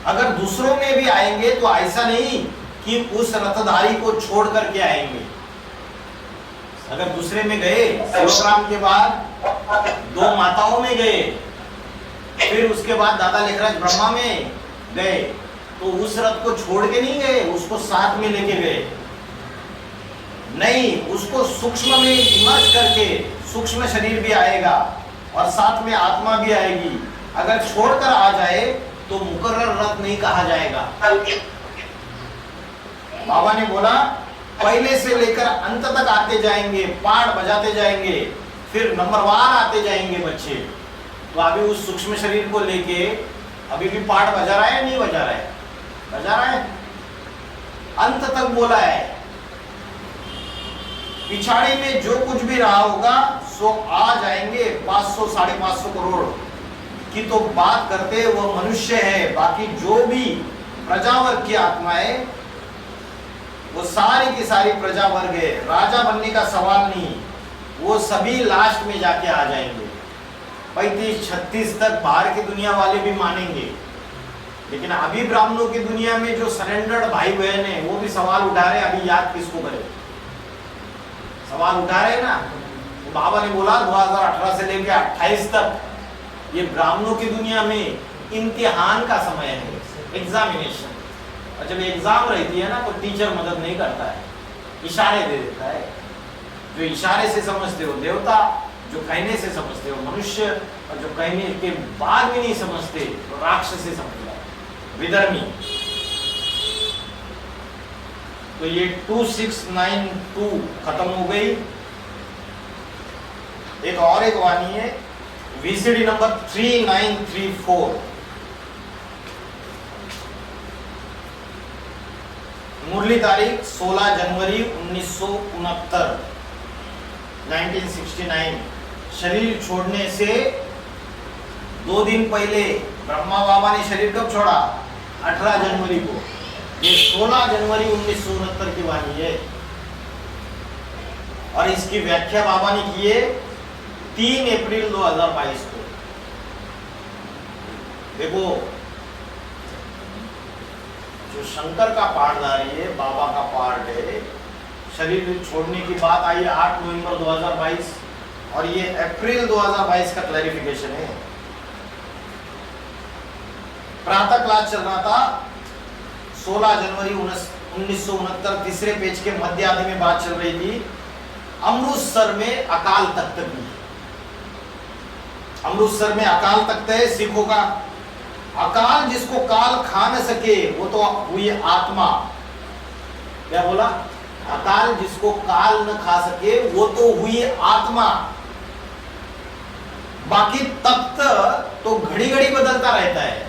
अगर दूसरों में भी आएंगे तो ऐसा नहीं कि उस रथधारी को छोड़ करके आएंगे। अगर दूसरे में गए, सेवकराम के बाद 2 माताओं में गए, फिर उसके बाद दादा लेखराज ब्रह्मा में गए, तो उस रथ को छोड़ के नहीं गए, उसको साथ में लेके गए। नहीं, उसको सूक्ष्म में इमर्ज करके सूक्ष्म शरीर भी आएगा और साथ में आत्मा भी आएगी। अगर छोड़कर आ जाए तो मुकर्रर रथ नहीं कहा जाएगा। बाबा ने बोला पहले से लेकर अंत तक आते जाएंगे, पाठ बजाते जाएंगे, फिर नंबरवार आते जाएंगे बच्चे। तो अभी उस सूक्ष्म शरीर को लेके अभी भी पाठ बजा रहा है, नहीं बजा रहा है? बजा रहा है। अंत तक बोला है। पिछाड़ी में जो कुछ भी रहा होगा सो आ जाएंगे 500-550 करोड़ की तो बात करते वो मनुष्य है। बाकी जो भी प्रजावर्ग की आत्माएं, वो सारी की सारी प्रजावर्ग है। राजा बनने का सवाल नहीं, वो सभी लास्ट में जाके आ जाएंगे। 35-36 तक बाहर की दुनिया वाले भी मानेंगे, लेकिन अभी ब्राह्मणों की दुनिया में जो सरेंडर्ड भाई बहन है वो भी सवाल उठा रहे हैं। अभी याद किसको करे? सवाल उठा रहे हैं ना। तो बाबा ने बोला 2018 से लेकर 28 तक ये ब्राह्मणों की दुनिया में इम्तिहान का समय है, एग्जामिनेशन। और जब एग्जाम रहती है ना तो टीचर मदद नहीं करता है, इशारे दे देता है। जो इशारे से समझते हो देवता, जो कहने से समझते हो मनुष्य, और जो कहने के बाद भी नहीं समझते तो राक्षस से समझता है, विधर्मी। तो ये 2692 खत्म हो गई। एक और एक वाणी है वीसीडी नंबर 3934। मुरली तारीख 16 जनवरी 1969, 1969। शरीर छोड़ने से 2 दिन पहले ब्रह्मा बाबा ने शरीर कब छोड़ा? 18 जनवरी को। ये 16 जनवरी 1969 की वाणी है। और इसकी व्याख्या बाबा ने की है 3 अप्रैल 2022 को। देखो, जो शंकर का पाठधारी है, बाबा का पाठ है, शरीर छोड़ने की बात आई 8 नवंबर 2022। और ये अप्रैल 2022 का क्लैरिफिकेशन है। प्रातः क्लास चल रहा था 16 जनवरी 1969, तीसरे पेज के मध्य आधे में बात चल रही थी अमृतसर में अकाल तख्त की। अमृतसर में अकाल तख्त है सिखों का। अकाल जिसको काल खा न सके वो तो हुई आत्मा। क्या बोला? अकाल जिसको काल न खा सके वो तो हुई आत्मा। बाकी तख्त तो घड़ी घड़ी बदलता रहता है।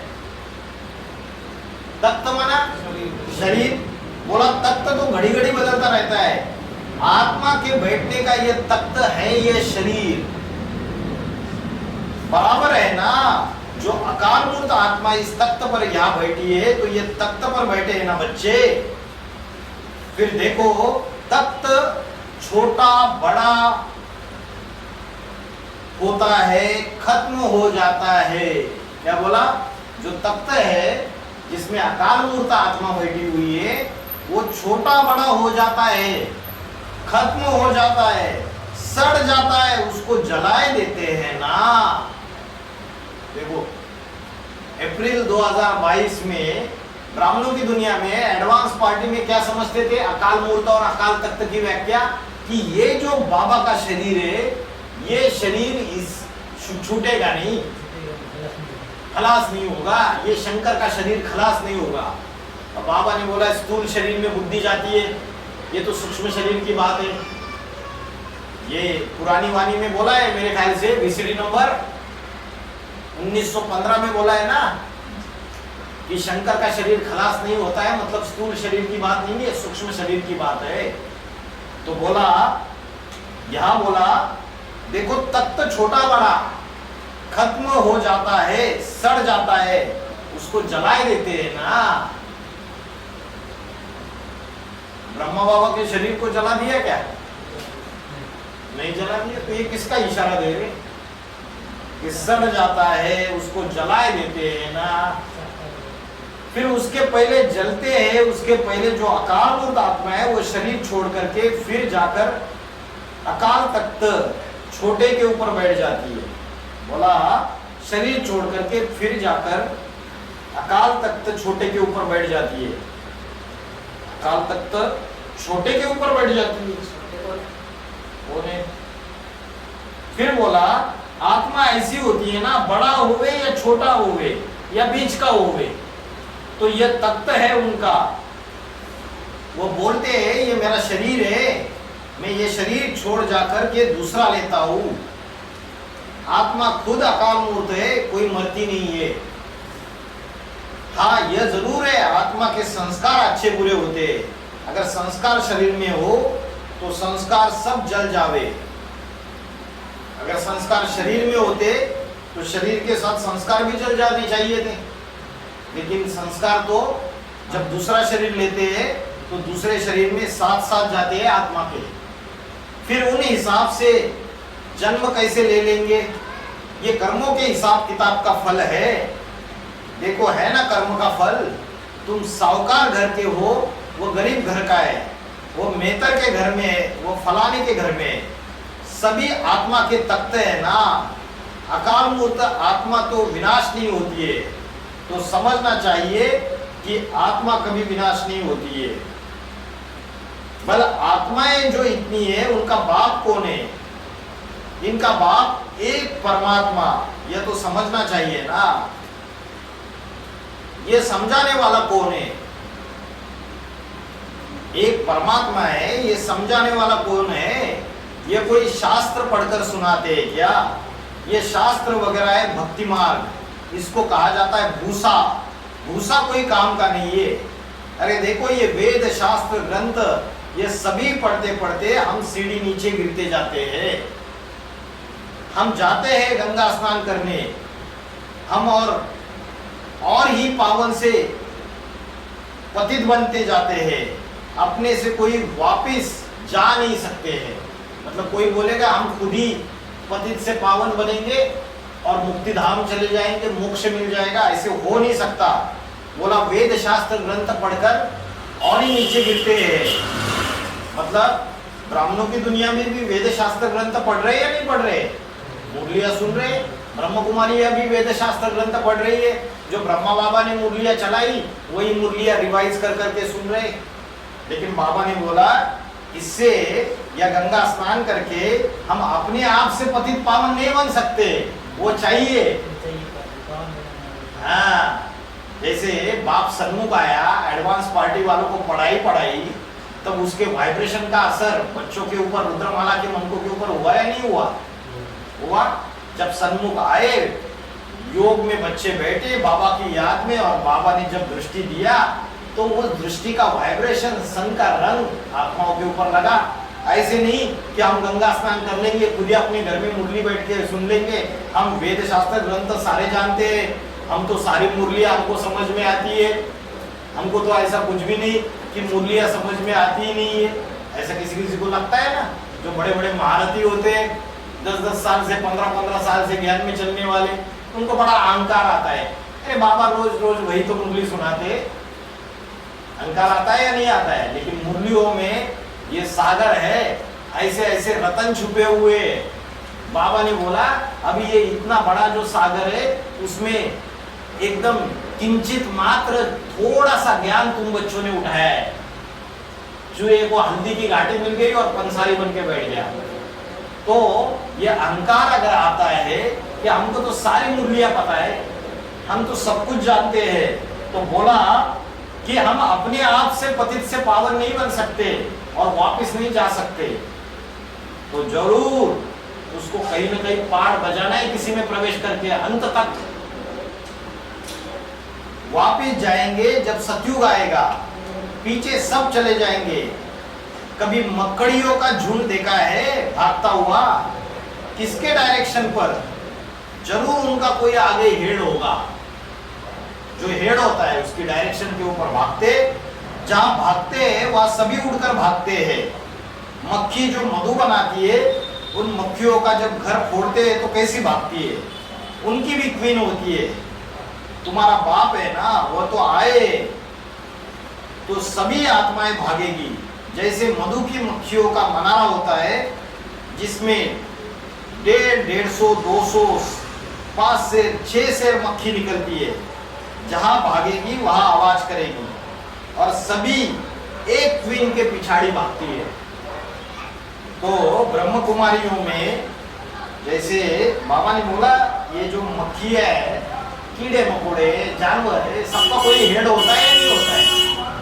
तख्त माना शरीर, बोला तख्त तो घड़ी घड़ी बदलता रहता है। आत्मा के बैठने का ये तख्त है, ये शरीर बराबर है ना। जो अकाल मूर्त आत्मा इस तख्त पर यहां बैठी है तो ये तख्त पर बैठे हैं ना बच्चे। फिर देखो तख्त छोटा बड़ा होता है, खत्म हो जाता है। क्या बोला? जो तख्त है जिसमें अकाल मूर्त आत्मा बैठी हुई है वो छोटा बड़ा हो जाता है, खत्म हो जाता है, सड़ जाता है, उसको जलाए देते हैं ना। देखो अप्रैल 2022 में ब्राह्मणों की दुनिया में एडवांस पार्टी में क्या समझते थे? अकाल मूर्त और अकाल तख्त की व्याख्या कि ये जो बाबा का शरीर है ये शरीर इस छूटेगा नहीं, खलास नहीं होगा। ये शंकर का शरीर खलास नहीं होगा। अब बाबा ने बोला स्थूल शरीर में बुद्धि जाती है, ये तो सूक्ष्म शरीर की बात है। ये पुरानी वाणी में बोला है मेरे ख्याल से वीसीडी नंबर 1915 में बोला है ना कि शंकर का शरीर खलास नहीं होता है, मतलब स्थूल शरीर की बात नहीं है, सूक्ष्म शरीर की बात है। तो बोला यहां बोला देखो तख्त छोटा बड़ा खत्म हो जाता है, सड़ जाता है, उसको जलाए देते हैं ना। ब्रह्मा बाबा के शरीर को जला दिया क्या? नहीं जला दिया। तो ये किसका इशारा दे रहे कि सड़ जाता है, उसको जलाए देते हैं ना। फिर उसके पहले जलते हैं, उसके पहले जो अकाल मूर्त आत्मा है वो शरीर छोड़ करके फिर जाकर अकाल तख्त छोटे के ऊपर बैठ जाती है। बोला शरीर छोड़ करके फिर जाकर अकाल तख्त छोटे के ऊपर बैठ जाती है। अकाल तख्त छोटे के ऊपर बैठ जाती है। फिर बोला आत्मा ऐसी होती है ना, बड़ा होवे या छोटा होवे या बीच का होवे, तो यह तख्त है उनका। वो बोलते हैं ये मेरा शरीर है, मैं ये शरीर छोड़ जाकर के दूसरा लेता हूं। आत्मा खुद अकाल मूर्त है, कोई मरती नहीं है। हाँ यह जरूर है आत्मा के संस्कार अच्छे बुरे होते हैं। अगर संस्कार शरीर में हो तो संस्कार सब जल जावे। अगर संस्कार शरीर में होते तो शरीर के साथ संस्कार भी जल जाने चाहिए थे, लेकिन संस्कार तो जब दूसरा शरीर लेते हैं तो दूसरे शरीर में साथ साथ जाते हैं आत्मा के। फिर उन हिसाब से जन्म कैसे ले लेंगे? ये कर्मों के हिसाब किताब का फल है। देखो है ना कर्म का फल। तुम साहूकार घर के हो, वो गरीब घर का है, वो मेहतर के घर में है, वो फलाने के घर में है, सभी आत्मा के तख्त है ना। अकाल मूर्त आत्मा तो विनाश नहीं होती है। तो समझना चाहिए कि आत्मा कभी विनाश नहीं होती है। बल आत्माएं जो इतनी है उनका बाप कौन है? इनका बाप एक परमात्मा, यह तो समझना चाहिए ना। ये समझाने वाला कौन है? एक परमात्मा है, ये समझाने वाला कौन है? ये कोई शास्त्र पढ़कर सुनाते हैं क्या? ये शास्त्र वगैरह है भक्ति मार्ग, इसको कहा जाता है भूसा। भूसा कोई काम का नहीं है। अरे देखो ये वेद शास्त्र ग्रंथ ये सभी पढ़ते पढ़ते हम सीढ़ी नीचे गिरते जाते हैं। हम जाते हैं गंगा स्नान करने, हम और ही पावन से पतित बनते जाते हैं। अपने से कोई वापिस जा नहीं सकते हैं। मतलब कोई बोलेगा हम खुद ही पतित से पावन बनेंगे और मुक्ति धाम चले जाएंगे, मोक्ष मिल जाएगा, ऐसे हो नहीं सकता। बोला वेद शास्त्र ग्रंथ पढ़कर और ही नीचे गिरते हैं। मतलब ब्राह्मणों की दुनिया में भी वेद शास्त्र ग्रंथ पढ़ रहे या नहीं पढ़ रहे? मुरलियां सुन रहे। ब्रह्म कुमारी अभी वेद शास्त्र ग्रंथ पढ़ रही है। जो ब्रह्मा बाबा ने मुरलियां चलाई वही मुरलियां रिवाइज कर करके सुन रहे। लेकिन बाबा ने बोला इससे या गंगा स्नान करके हम अपने आप से पतित पावन नहीं बन सकते, वो चाहिए। हाँ, जैसे बाप सन्मुख आया, एडवांस पार्टी वालों को पढ़ाई तब उसके वाइब्रेशन का असर बच्चों के ऊपर, रुद्रमाला के मंत्रों के ऊपर हुआ या नहीं हुआ? हुआ। जब सन्मुख आए, योग में बच्चे बैठे बाबा की याद में, और बाबा ने जब दृष्टि दिया तो वो दृष्टि का वाइब्रेशन, सन का रंग आत्माओं के ऊपर लगा। ऐसे नहीं कि हम गंगा स्नान कर लेंगे, खुद ही अपने घर में मुरली बैठ के सुन लेंगे, हम वेद शास्त्र ग्रंथ सारे जानते हैं, हम तो सारी मुरलियां हमको समझ में आती है। हमको तो ऐसा कुछ भी नहीं कि मुरलियां समझ में आती ही नहीं है। ऐसा किसी को लगता है ना? जो बड़े बड़े महारथी होते हैं, 10-10 साल से, 15-15 साल से ज्ञान में चलने वाले, उनको बड़ा अहंकार आता है। अरे बाबा रोज रोज वही तो मुरली सुनाते। अहंकार आता है या नहीं आता है? लेकिन मुरलियों में ये सागर है, ऐसे ऐसे रतन छुपे हुए। बाबा ने बोला अभी ये इतना बड़ा जो सागर है उसमें एकदम किंचित मात्र थोड़ा सा ज्ञान तुम बच्चों ने उठाया है। चूहे को हल्दी की घाटी मिल गई और पंसारी बन के बैठ गया। तो ये अहंकार अगर आता है कि हमको तो सारी मुरलियां पता है, हम तो सब कुछ जानते हैं, तो बोला कि हम अपने आप से पतित से पावन नहीं बन सकते और वापस नहीं जा सकते, तो जरूर उसको कहीं ना कहीं पार बजाना है, किसी में प्रवेश करके अंत तक वापस जाएंगे। जब सतयुग आएगा पीछे सब चले जाएंगे। कभी मकड़ियों का झुंड देखा है भागता हुआ? किसके डायरेक्शन पर? जरूर उनका कोई आगे हेड होगा, जो हेड होता है उसकी डायरेक्शन के ऊपर भागते। जहां भागते हैं वहां सभी उड़कर भागते हैं। मक्खी जो मधु बनाती है, उन मक्खियों का जब घर फोड़ते हैं तो कैसी भागती है? उनकी भी क्वीन होती है। तुम्हारा बाप है ना, वो तो आए तो सभी आत्माएं भागेगी। जैसे मधु की मक्खियों का मनारा होता है जिसमें 150, 200, 5 से 6 शेर मक्खी निकलती है। जहां भागेगी वहां आवाज करेगी और सभी एक क्वीन के पिछाड़ी भागती है। तो ब्रह्म कुमारियों में जैसे बाबा ने बोला ये जो मक्खी है, कीड़े मकोड़े, जानवर है, सबका कोई हेड होता है या नहीं होता है?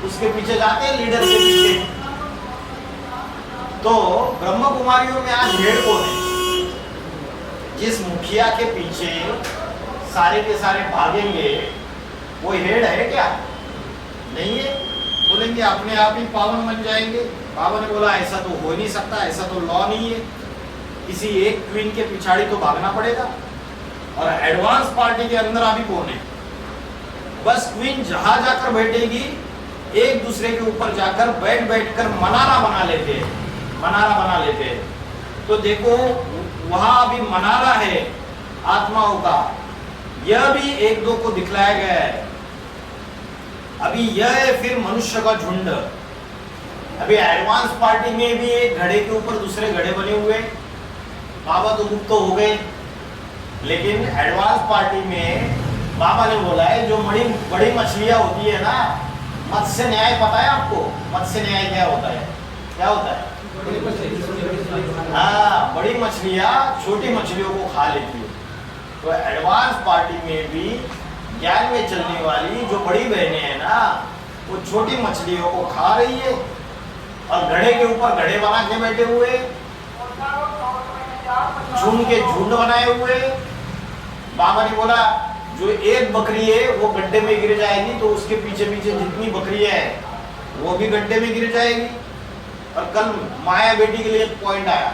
उसके पीछे जाते हैं, लीडर के पीछे। तो ब्रह्म कुमारियों में आज हेड कौन है? जिस मुखिया के पीछे सारे के सारे भागेंगे वो हेड है क्या? नहीं है। बोलेंगे अपने आप ही पावन बन जाएंगे। बाबा ने बोला ऐसा तो हो नहीं सकता, ऐसा तो लॉ नहीं है, किसी एक क्वीन के पिछाड़ी तो भागना पड़ेगा। और एडवांस पार्टी के अंदर अभी कौन है? बस क्वीन जहां जाकर बैठेगी, एक दूसरे के ऊपर जाकर बैठ कर मनारा बना लेते हैं, मनारा बना लेते हैं। तो देखो वहां अभी मनारा है आत्माओं का, यह भी एक दो को दिखलाया गया है। अभी यह है फिर मनुष्य का झुंड। अभी एडवांस पार्टी में भी एक घड़े के ऊपर दूसरे घड़े बने हुए। बाबा तो मुक्त हो गए, लेकिन एडवांस पार्टी में बाबा ने बोला है जो बड़ी बड़ी मछलियां होती है ना, मत्स्य न्याय पता है आपको? मत्स्य न्याय क्या होता है? क्या होता है? हाँ, बड़ी मछलियां छोटी मछलियों को खा लेती है। तो एडवांस पार्टी में भी ज्ञान में चलने वाली जो बड़ी बहनें हैं ना, वो छोटी मछलियों को खा रही है और घड़े के ऊपर घड़े बना के बैठे हुए, झुंड के झुंड बनाए हुए। बाबा ने बोला जो एक बकरी है वो गड्ढे में गिर जाएगी तो उसके पीछे पीछे जितनी बकरियां हैं वो भी गड्ढे में गिर जाएगी। और कल माया बेटी के लिए एक पॉइंट आया,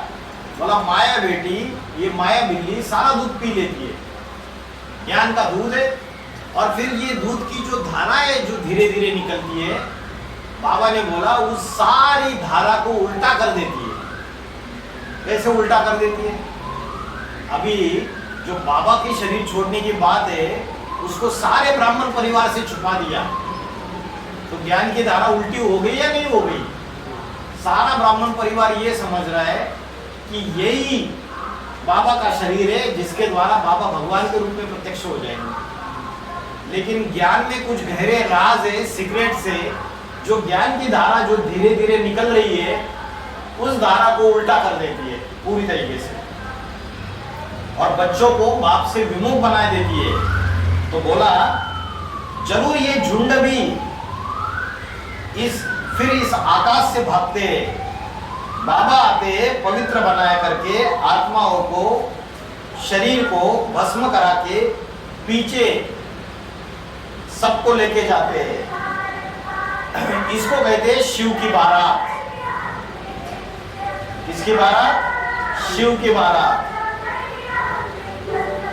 बोला माया बेटी, ये माया बिल्ली सारा दूध पी लेती है, ज्ञान का दूध है, और फिर ये दूध की जो धारा है जो धीरे धीरे निकलती है, बाबा ने बोला उस सारी धारा को उल्टा कर देती है। कैसे उल्टा कर देती है? अभी जो बाबा की शरीर छोड़ने की बात है उसको सारे ब्राह्मण परिवार से छुपा दिया, तो ज्ञान की धारा उल्टी हो गई या नहीं हो गई? सारा ब्राह्मण परिवार ये समझ रहा है कि यही बाबा का शरीर है जिसके द्वारा बाबा भगवान के रूप में प्रत्यक्ष हो जाएंगे। लेकिन ज्ञान में कुछ गहरे राज है, सीक्रेट से, जो ज्ञान की धारा जो धीरे धीरे निकल रही है उस धारा को उल्टा कर देती है पूरी तरीके से, और बच्चों को बाप से विमुख बना देती है। तो बोला जरूर ये झुंड भी इस आकाश से भागते, बाबा आते पवित्र बनाया करके आत्माओं को, शरीर को भस्म करा के पीछे सबको लेके जाते हैं। इसको कहते हैं शिव की बारात। किसकी बारात? शिव की बारात।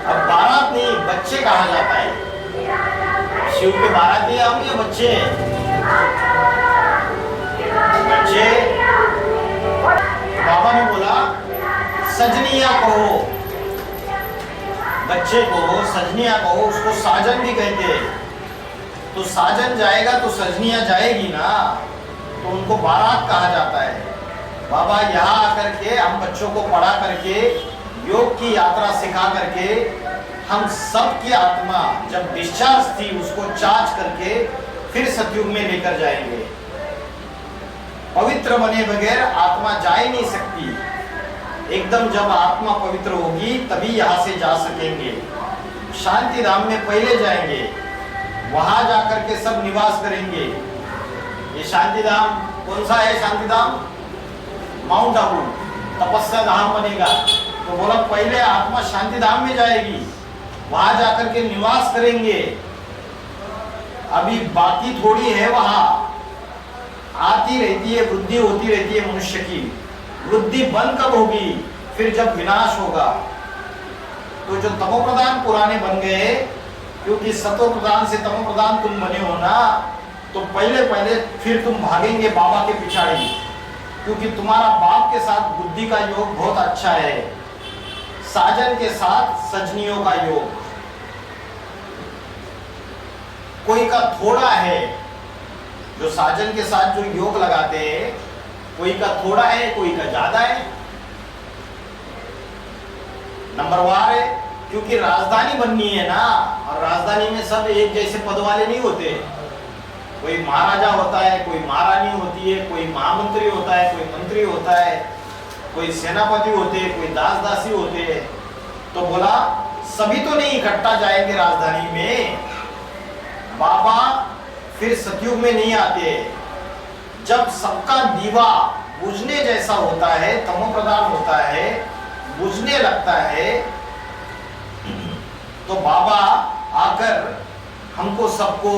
अब बारात नहीं, बच्चे कहा जाता है। शिव के बाराती हम या बच्चे? बच्चे। बाबा ने बोला सजनिया कहो, बच्चे को सजनिया कहो, उसको साजन भी कहते हैं। तो साजन जाएगा तो सजनिया जाएगी ना, तो उनको बारात कहा जाता है। बाबा यहाँ आकर के हम बच्चों को पढ़ा करके योग की यात्रा सिखा करके हम सब की आत्मा जब डिस्चार्ज थी उसको चार्ज करके फिर सतयुग में लेकर जाएंगे। पवित्र बने बगैर आत्मा जा ही नहीं सकती। एकदम जब आत्मा पवित्र होगी तभी यहाँ से जा सकेंगे। शांति धाम में पहले जाएंगे, वहां जाकर के सब निवास करेंगे। ये शांति धाम कौन सा है? शांति धाम माउंट आबू तपस्या धाम बनेगा। तो बोला पहले आत्मा शांति धाम में जाएगी, वहां जाकर के निवास करेंगे। अभी बाकी थोड़ी है, वहां आती रहती है, वृद्धि होती रहती है मनुष्य की। वृद्धि बंद कब होगी? फिर जब विनाश होगा। तो जो तमो प्रधान पुराने बन गए, क्योंकि सतो प्रधान से तमो प्रधान तुम बने हो ना, तो पहले पहले फिर तुम भागेंगे बाबा के पिछाड़ी, क्योंकि तुम्हारा बाप के साथ बुद्धि का योग बहुत अच्छा है, साजन के साथ सजनियों का योग। कोई का थोड़ा है, जो साजन के साथ जो योग लगाते हैं, कोई का थोड़ा है, कोई का ज्यादा है, नंबरवार है। क्योंकि राजधानी बननी है ना, और राजधानी में सब एक जैसे पद वाले नहीं होते। कोई महाराजा होता है, कोई महारानी होती है, कोई महामंत्री होता है, कोई मंत्री होता है, कोई सेनापति होते हैं, कोई दास दासी होते हैं। तो बोला सभी तो नहीं इकट्ठा जाएंगे राजधानी में। बाबा फिर सतयुग में नहीं आते। जब सबका दीवा बुझने जैसा होता है, तमो प्रधान होता है, बुझने लगता है, तो बाबा आकर हमको सबको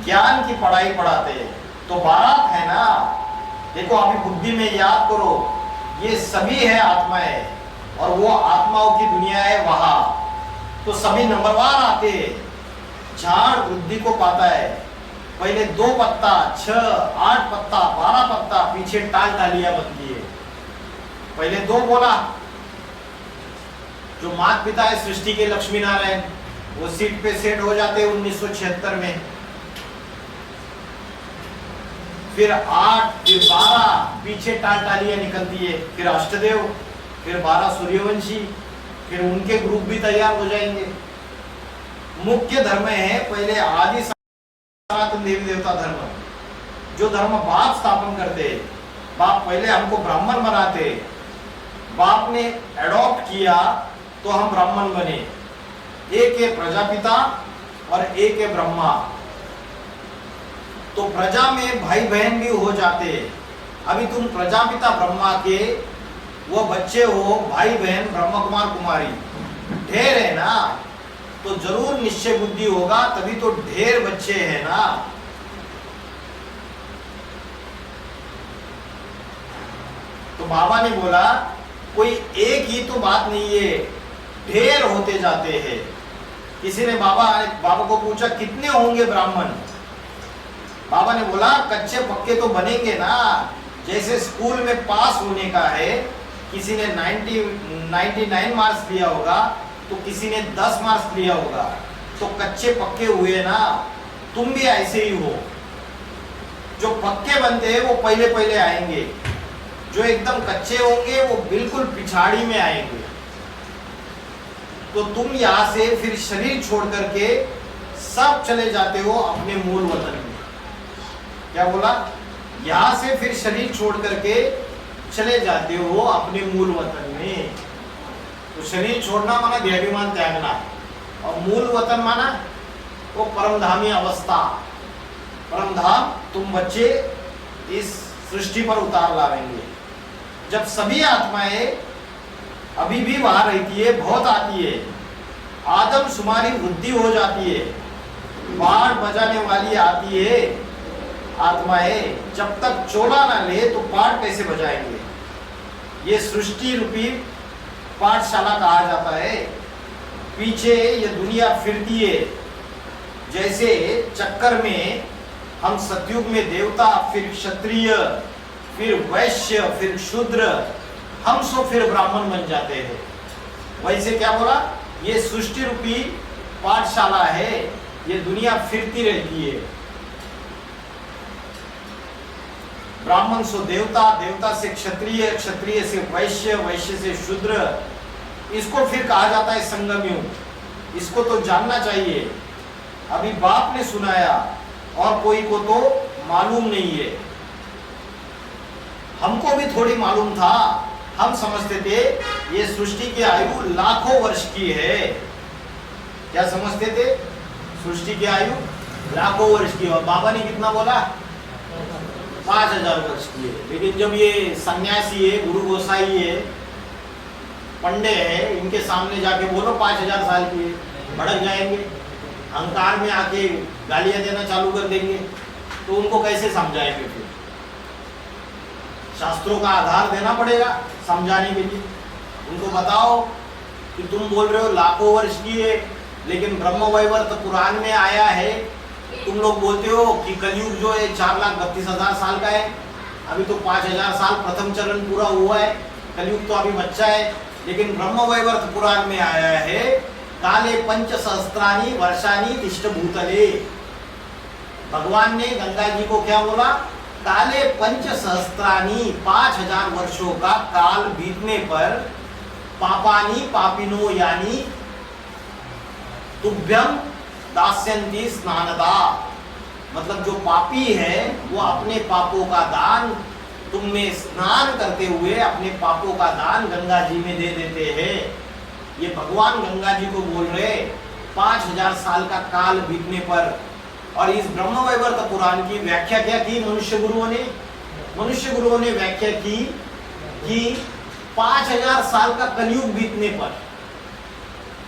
ज्ञान की पढ़ाई पढ़ाते हैं। तो बारात है ना, देखो अभी बुद्धि में याद करो, ये सभी है आत्माएं, और वो आत्माओं की दुनिया है वहां। तो सभी नंबरवार आते हैं। झाड़ वृद्धि को पाता है, पहले 2 पत्ता, 6, 8 पत्ता, 12 पत्ता, पीछे टाल टालियां बनती है। पहले 2 बोला, जो माता पिता है सृष्टि के लक्ष्मी नारायण, वो सीट पे सेट हो जाते 1976 में। फिर 8, फिर 12, पीछे टाल टालियां निकलती है। फिर अष्टदेव, फिर 12 सूर्यवंशी, फिर उनके ग्रुप भी तैयार हो जाएंगे। मुख्य धर्म है पहले आदि सनातन देवी देवता धर्म, जो धर्म बाप स्थापन करते। बाप पहले हमको ब्राह्मण बनाते, बाप ने एडॉप्ट किया तो हम ब्राह्मण बने। एक है प्रजापिता और एक है ब्रह्मा। तो प्रजा में भाई बहन भी हो जाते। अभी तुम प्रजापिता ब्रह्मा के वो बच्चे हो, भाई बहन ब्रह्म कुमार कुमारी, ढेर है ना, तो जरूर निश्चय बुद्धि होगा, तभी तो ढेर बच्चे हैं ना। तो बाबा ने बोला कोई एक ही तो बात नहीं है, ढेर होते जाते हैं। किसी ने बाबा को पूछा कितने होंगे ब्राह्मण? बाबा ने बोला कच्चे पक्के तो बनेंगे ना, जैसे स्कूल में पास होने का है, किसी ने 99 मार्क्स लिया होगा तो किसी ने 10 मार्क्स लिया होगा, तो कच्चे पक्के हुए ना। तुम भी ऐसे ही हो, जो पक्के बनते हैं वो पहले पहले आएंगे, जो एकदम कच्चे होंगे वो बिल्कुल पिछाड़ी में आएंगे। तो तुम यहां से फिर शरीर छोड़ करके सब चले जाते हो अपने मूल वतन में। क्या बोला? यहां से फिर शरीर छोड़ करके चले जाते हो अपने मूल वतन में। तो शरीर छोड़ना माना देहाभिमान त्यागना, और मूल वतन माना वो परमधामी अवस्था। परमधाम तुम बच्चे इस सृष्टि पर उतार लाएंगे। जब सभी आत्माएं अभी भी वहां रहती है, बहुत आती है, आदमशुमारी वृद्धि हो जाती है, बाढ़ बजाने वाली आती है आत्माएं, जब तक चोला ना ले तो पाठ कैसे बजाएंगे? ये सृष्टि रूपी पाठशाला कहा जाता है। पीछे ये दुनिया फिरती है, जैसे चक्कर में हम सतयुग में देवता, फिर क्षत्रिय, फिर वैश्य, फिर शूद्र, हम सो फिर ब्राह्मण बन जाते हैं। वैसे क्या बोला? ये सृष्टि रूपी पाठशाला है, ये दुनिया फिरती रहती है। ब्राह्मण सो देवता, देवता से क्षत्रिय, क्षत्रिय से वैश्य, वैश्य से शूद्र। इसको फिर कहा जाता है संगम युग। इसको तो जानना चाहिए। अभी बाप ने सुनाया और कोई को तो मालूम नहीं है। हमको भी थोड़ी मालूम था, हम समझते थे ये सृष्टि की आयु लाखों वर्ष की है। क्या समझते थे? सृष्टि की आयु लाखों वर्ष की। और बाबा ने कितना बोला? 5000 वर्ष की है। लेकिन जब ये सन्यासी है, गुरु गोसाई है, पंडे है, इनके सामने जाके बोलो 5000 साल की है, भड़क जाएंगे, अहंकार में आके गालियां देना चालू कर देंगे। तो उनको कैसे समझाएंगे? फिर शास्त्रों का आधार देना पड़ेगा समझाने के लिए। उनको बताओ कि तुम बोल रहे हो लाखों वर्ष की है, लेकिन ब्रह्म वैवर्त पुराण में आया है। तुम लोग बोलते हो कि कलयुग जो है 4,32,000 साल का है। अभी तो 5000 साल प्रथम चरण पूरा हुआ है, कलयुग तो अभी बच्चा है। लेकिन ब्रह्म वैवर्त पुराण में आया है, काले पंच सहस्त्राणी वर्षाणी तिष्ठ भूतले। भगवान ने गंगा जी को क्या बोला? काले पंच सहस्त्राणी, 5000 वर्षों का काल बीतने पर पापानी पापिनो यानी तुभ्यम दास्यन्ति स्नानदा। मतलब जो पापी है वो अपने पापों का दान तुम में स्नान करते हुए अपने पापों का दान गंगा जी में दे देते हैं। ये भगवान गंगा जी को बोल रहे 5000 साल का काल बीतने पर। और इस ब्रह्म वैवर्त पुराण की व्याख्या क्या की मनुष्य गुरुओं ने? मनुष्य गुरुओं ने व्याख्या की कि 5000 साल का कलयुग बीतने पर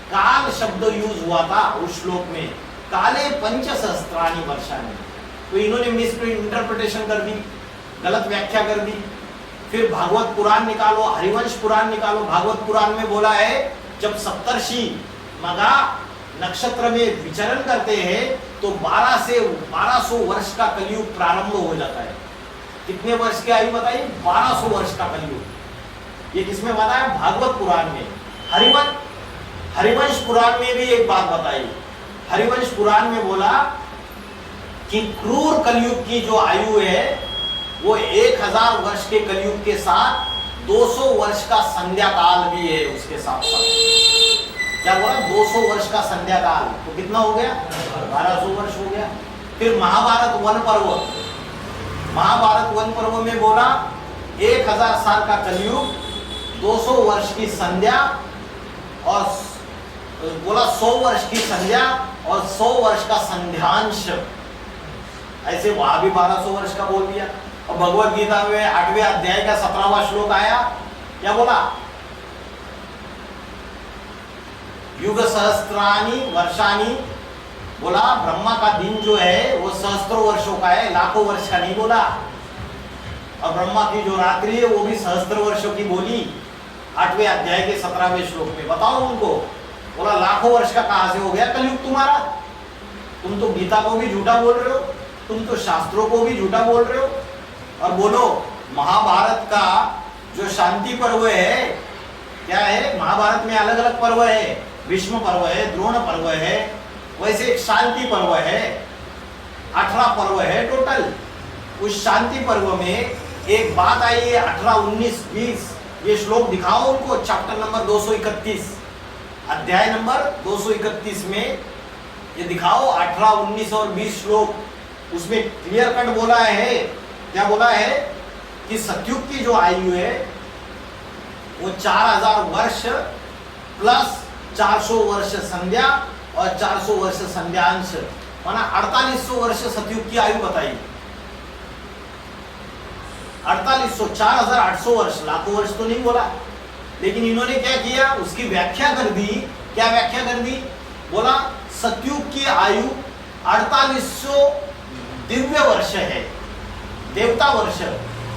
काल शब्द यूज हुआ था उस श्लोक में, काले पंच सहस्त्राणी वर्षाणी। तो इन्होंने मिस इंटरप्रिटेशन कर दी, गलत व्याख्या कर दी। फिर भागवत पुराण निकालो, हरिवंश पुराण निकालो। भागवत पुराण में बोला है जब सप्तर्षि मगा नक्षत्र में विचरण करते हैं तो 1200 वर्ष का कलयुग प्रारंभ हो जाता है। कितने वर्ष की आयु बताइए? 1200 वर्ष का कलयुग। ये किसमें बताया? भागवत पुराण में। हरिवंश पुराण में भी एक बात बताई। हरिवंश पुराण में बोला कि क्रूर कलयुग की जो आयु है वो 1000 वर्ष के कलयुग के साथ 200 वर्ष का संध्या काल भी है उसके साथ साथ। क्या बोला? 200 वर्ष का संध्या काल। तो कितना हो गया? 1200 वर्ष हो गया। फिर महाभारत वन पर्व, महाभारत वन पर्व में बोला 1000 साल का कलयुग, 200 वर्ष की संध्या, और बोला 100 वर्ष की संध्या और 100 वर्ष का संध्यांश। ऐसे वहां भी 1200 वर्ष का बोल दिया। और भगवत गीता में 8वें अध्याय का 17वां श्लोक आया, क्या बोला? युग सहस्त्राणी वर्षाणी। बोला ब्रह्मा का दिन जो है वो सहस्त्रों वर्षों का है, लाखों वर्ष का नहीं बोला। और ब्रह्मा की जो रात्रि है वो भी सहस्त्र वर्षों की बोली 8वें अध्याय के 17वें श्लोक में। बताओ उनको। बोला लाखों वर्ष का कहां से हो गया कलयुग तुम्हारा? तुम तो गीता को भी झूठा बोल रहे हो, तुम तो शास्त्रों को भी झूठा बोल रहे हो। और बोलो महाभारत का जो शांति पर्व है क्या है? महाभारत में अलग अलग पर्व है, भीष्म पर्व है, द्रोण पर्व है, वैसे एक शांति पर्व है, 18 पर्व है टोटल। उस शांति पर्व में एक बात आई है 18, 19, 20, ये श्लोक दिखाओ उनको, चैप्टर नंबर 231, अध्याय नंबर 231 में ये दिखाओ 18, 19 और 20 श्लोक। उसमें क्लियर कट बोला है, क्या बोला है कि सतयुग की जो आयु है वो 4000 वर्ष प्लस 400 वर्ष संध्या और 400 वर्ष संध्यांश, माना 4800 वर्ष सतयुग की आयु बताई। 4800, 4800 वर्ष, लाखों वर्ष तो नहीं बोला, लेकिन इन्होंने क्या किया, उसकी व्याख्या कर दी। क्या व्याख्या कर दी? बोला सतयुग की आयु 4800 दिव्य वर्ष है, देवता वर्ष,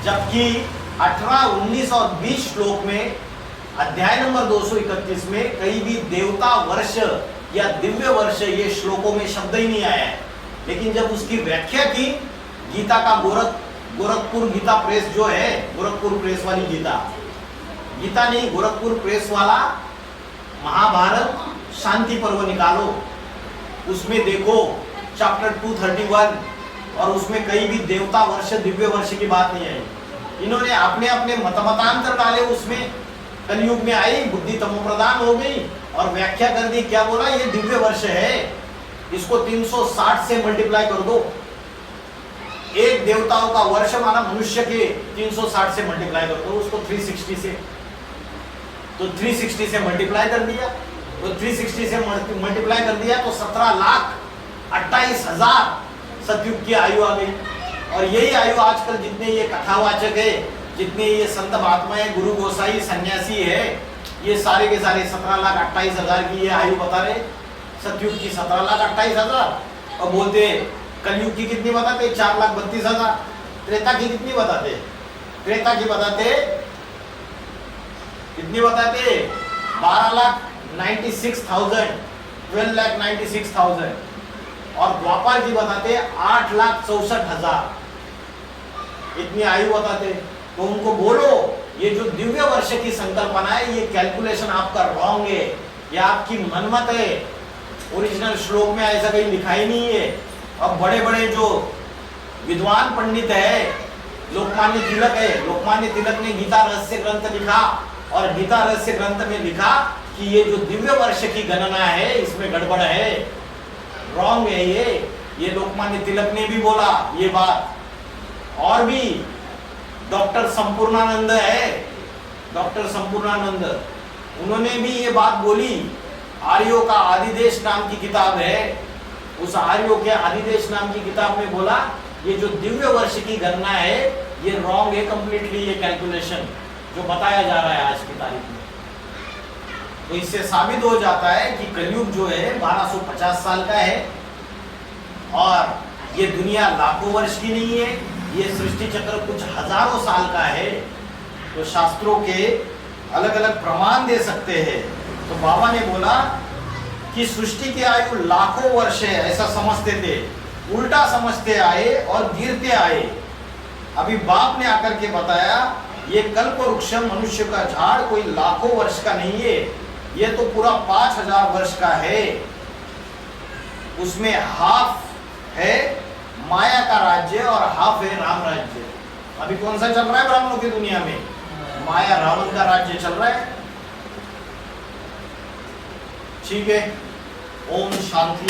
जबकि 18, 19 और 20 श्लोक में अध्याय नंबर 231 में कहीं भी देवता वर्ष या दिव्य वर्ष ये श्लोकों में शब्द ही नहीं आया है। लेकिन जब उसकी व्याख्या की, गीता का गोरखपुर गीता प्रेस जो है, गोरखपुर प्रेस वाली गीता नहीं, गोरखपुर प्रेस वाला महाभारत शांति पर्व निकालो, उसमें देखो चैप्टर 231, और उसमें कहीं भी देवता वर्ष दिव्य वर्ष की बात नहीं आई। इन्होंने अपने अपने मतांतर डाले, उसमें कलयुग में आई, बुद्धि तमोप्रधान हो गई और व्याख्या कर दी। क्या बोला? ये दिव्य वर्ष है, इसको 360 से मल्टीप्लाई कर दो। एक देवताओं का वर्ष माना मनुष्य के 360 से मल्टीप्लाई कर दो उसको 360 से, तो 360 से मल्टीप्लाई कर दिया, तो 360 से मल्टीप्लाई कर दिया तो 17,28,000 सतयुग की आयु आ गई। और यही आयु आजकल जितने ये कथावाचक है, जितने ये संत महात्माएं, गुरु गोसाई, सन्यासी है, ये सारे के सारे 17,28,000 की ये आयु बता रहे। सतयुग की 17,28,000, और बोलते कलयुग की कितनी बताते? 4,32,000। त्रेता की कितनी बताते? त्रेता की बताते कितनी बताते? 12,96,000, 12,96,000। और द्वापर की बताते 8,64,000, इतनी आयु बताते। तो उनको बोलो ये जो दिव्य वर्ष की संकल्पना है, ये कैलकुलेशन आपका रॉन्ग है, ये आपकी मनमत है, ओरिजिनल श्लोक में ऐसा कहीं लिखा ही नहीं है। अब बड़े बड़े जो विद्वान पंडित है, लोकमान्य तिलक है, लोकमान्य तिलक ने गीता रहस्य ग्रंथ लिखा, और गीता रहस्य ग्रंथ में लिखा कि ये जो दिव्य वर्ष की गणना है इसमें गड़बड़ है, रॉन्ग है ये लोकमान्य तिलक ने भी बोला ये बात। और भी डॉक्टर संपूर्णानंद है, डॉक्टर संपूर्णानंद, उन्होंने भी ये बात बोली। आर्यों का आदिदेश नाम की किताब है, उस आर्यों के आदिदेश नाम की किताब में बोला ये जो दिव्य वर्ष की गणना है ये रॉन्ग है कंप्लीटली, ये कैलकुलेशन जो बताया जा रहा है आज की तारीख में। तो इससे साबित हो जाता है कि कलयुग जो है 1250 साल का है, और ये दुनिया लाखों वर्ष की नहीं है, ये सृष्टि चक्र कुछ हजारों साल का है। तो शास्त्रों के अलग अलग प्रमाण दे सकते हैं। तो बाबा ने बोला कि सृष्टि की आयु लाखों वर्ष है ऐसा समझते थे, उल्टा समझते आए और गिरते आए। अभी बाप ने आकर के बताया ये कल्प वृक्ष मनुष्य का झाड़ कोई लाखों वर्ष का नहीं है, ये तो पूरा 5,000 वर्ष का है। उसमें हाफ है माया का राज्य और हाफ है राम राज्य। अभी कौन सा चल रहा है ब्राह्मणों की दुनिया में? माया रावण का राज्य चल रहा है। ठीक है, ओम शांति।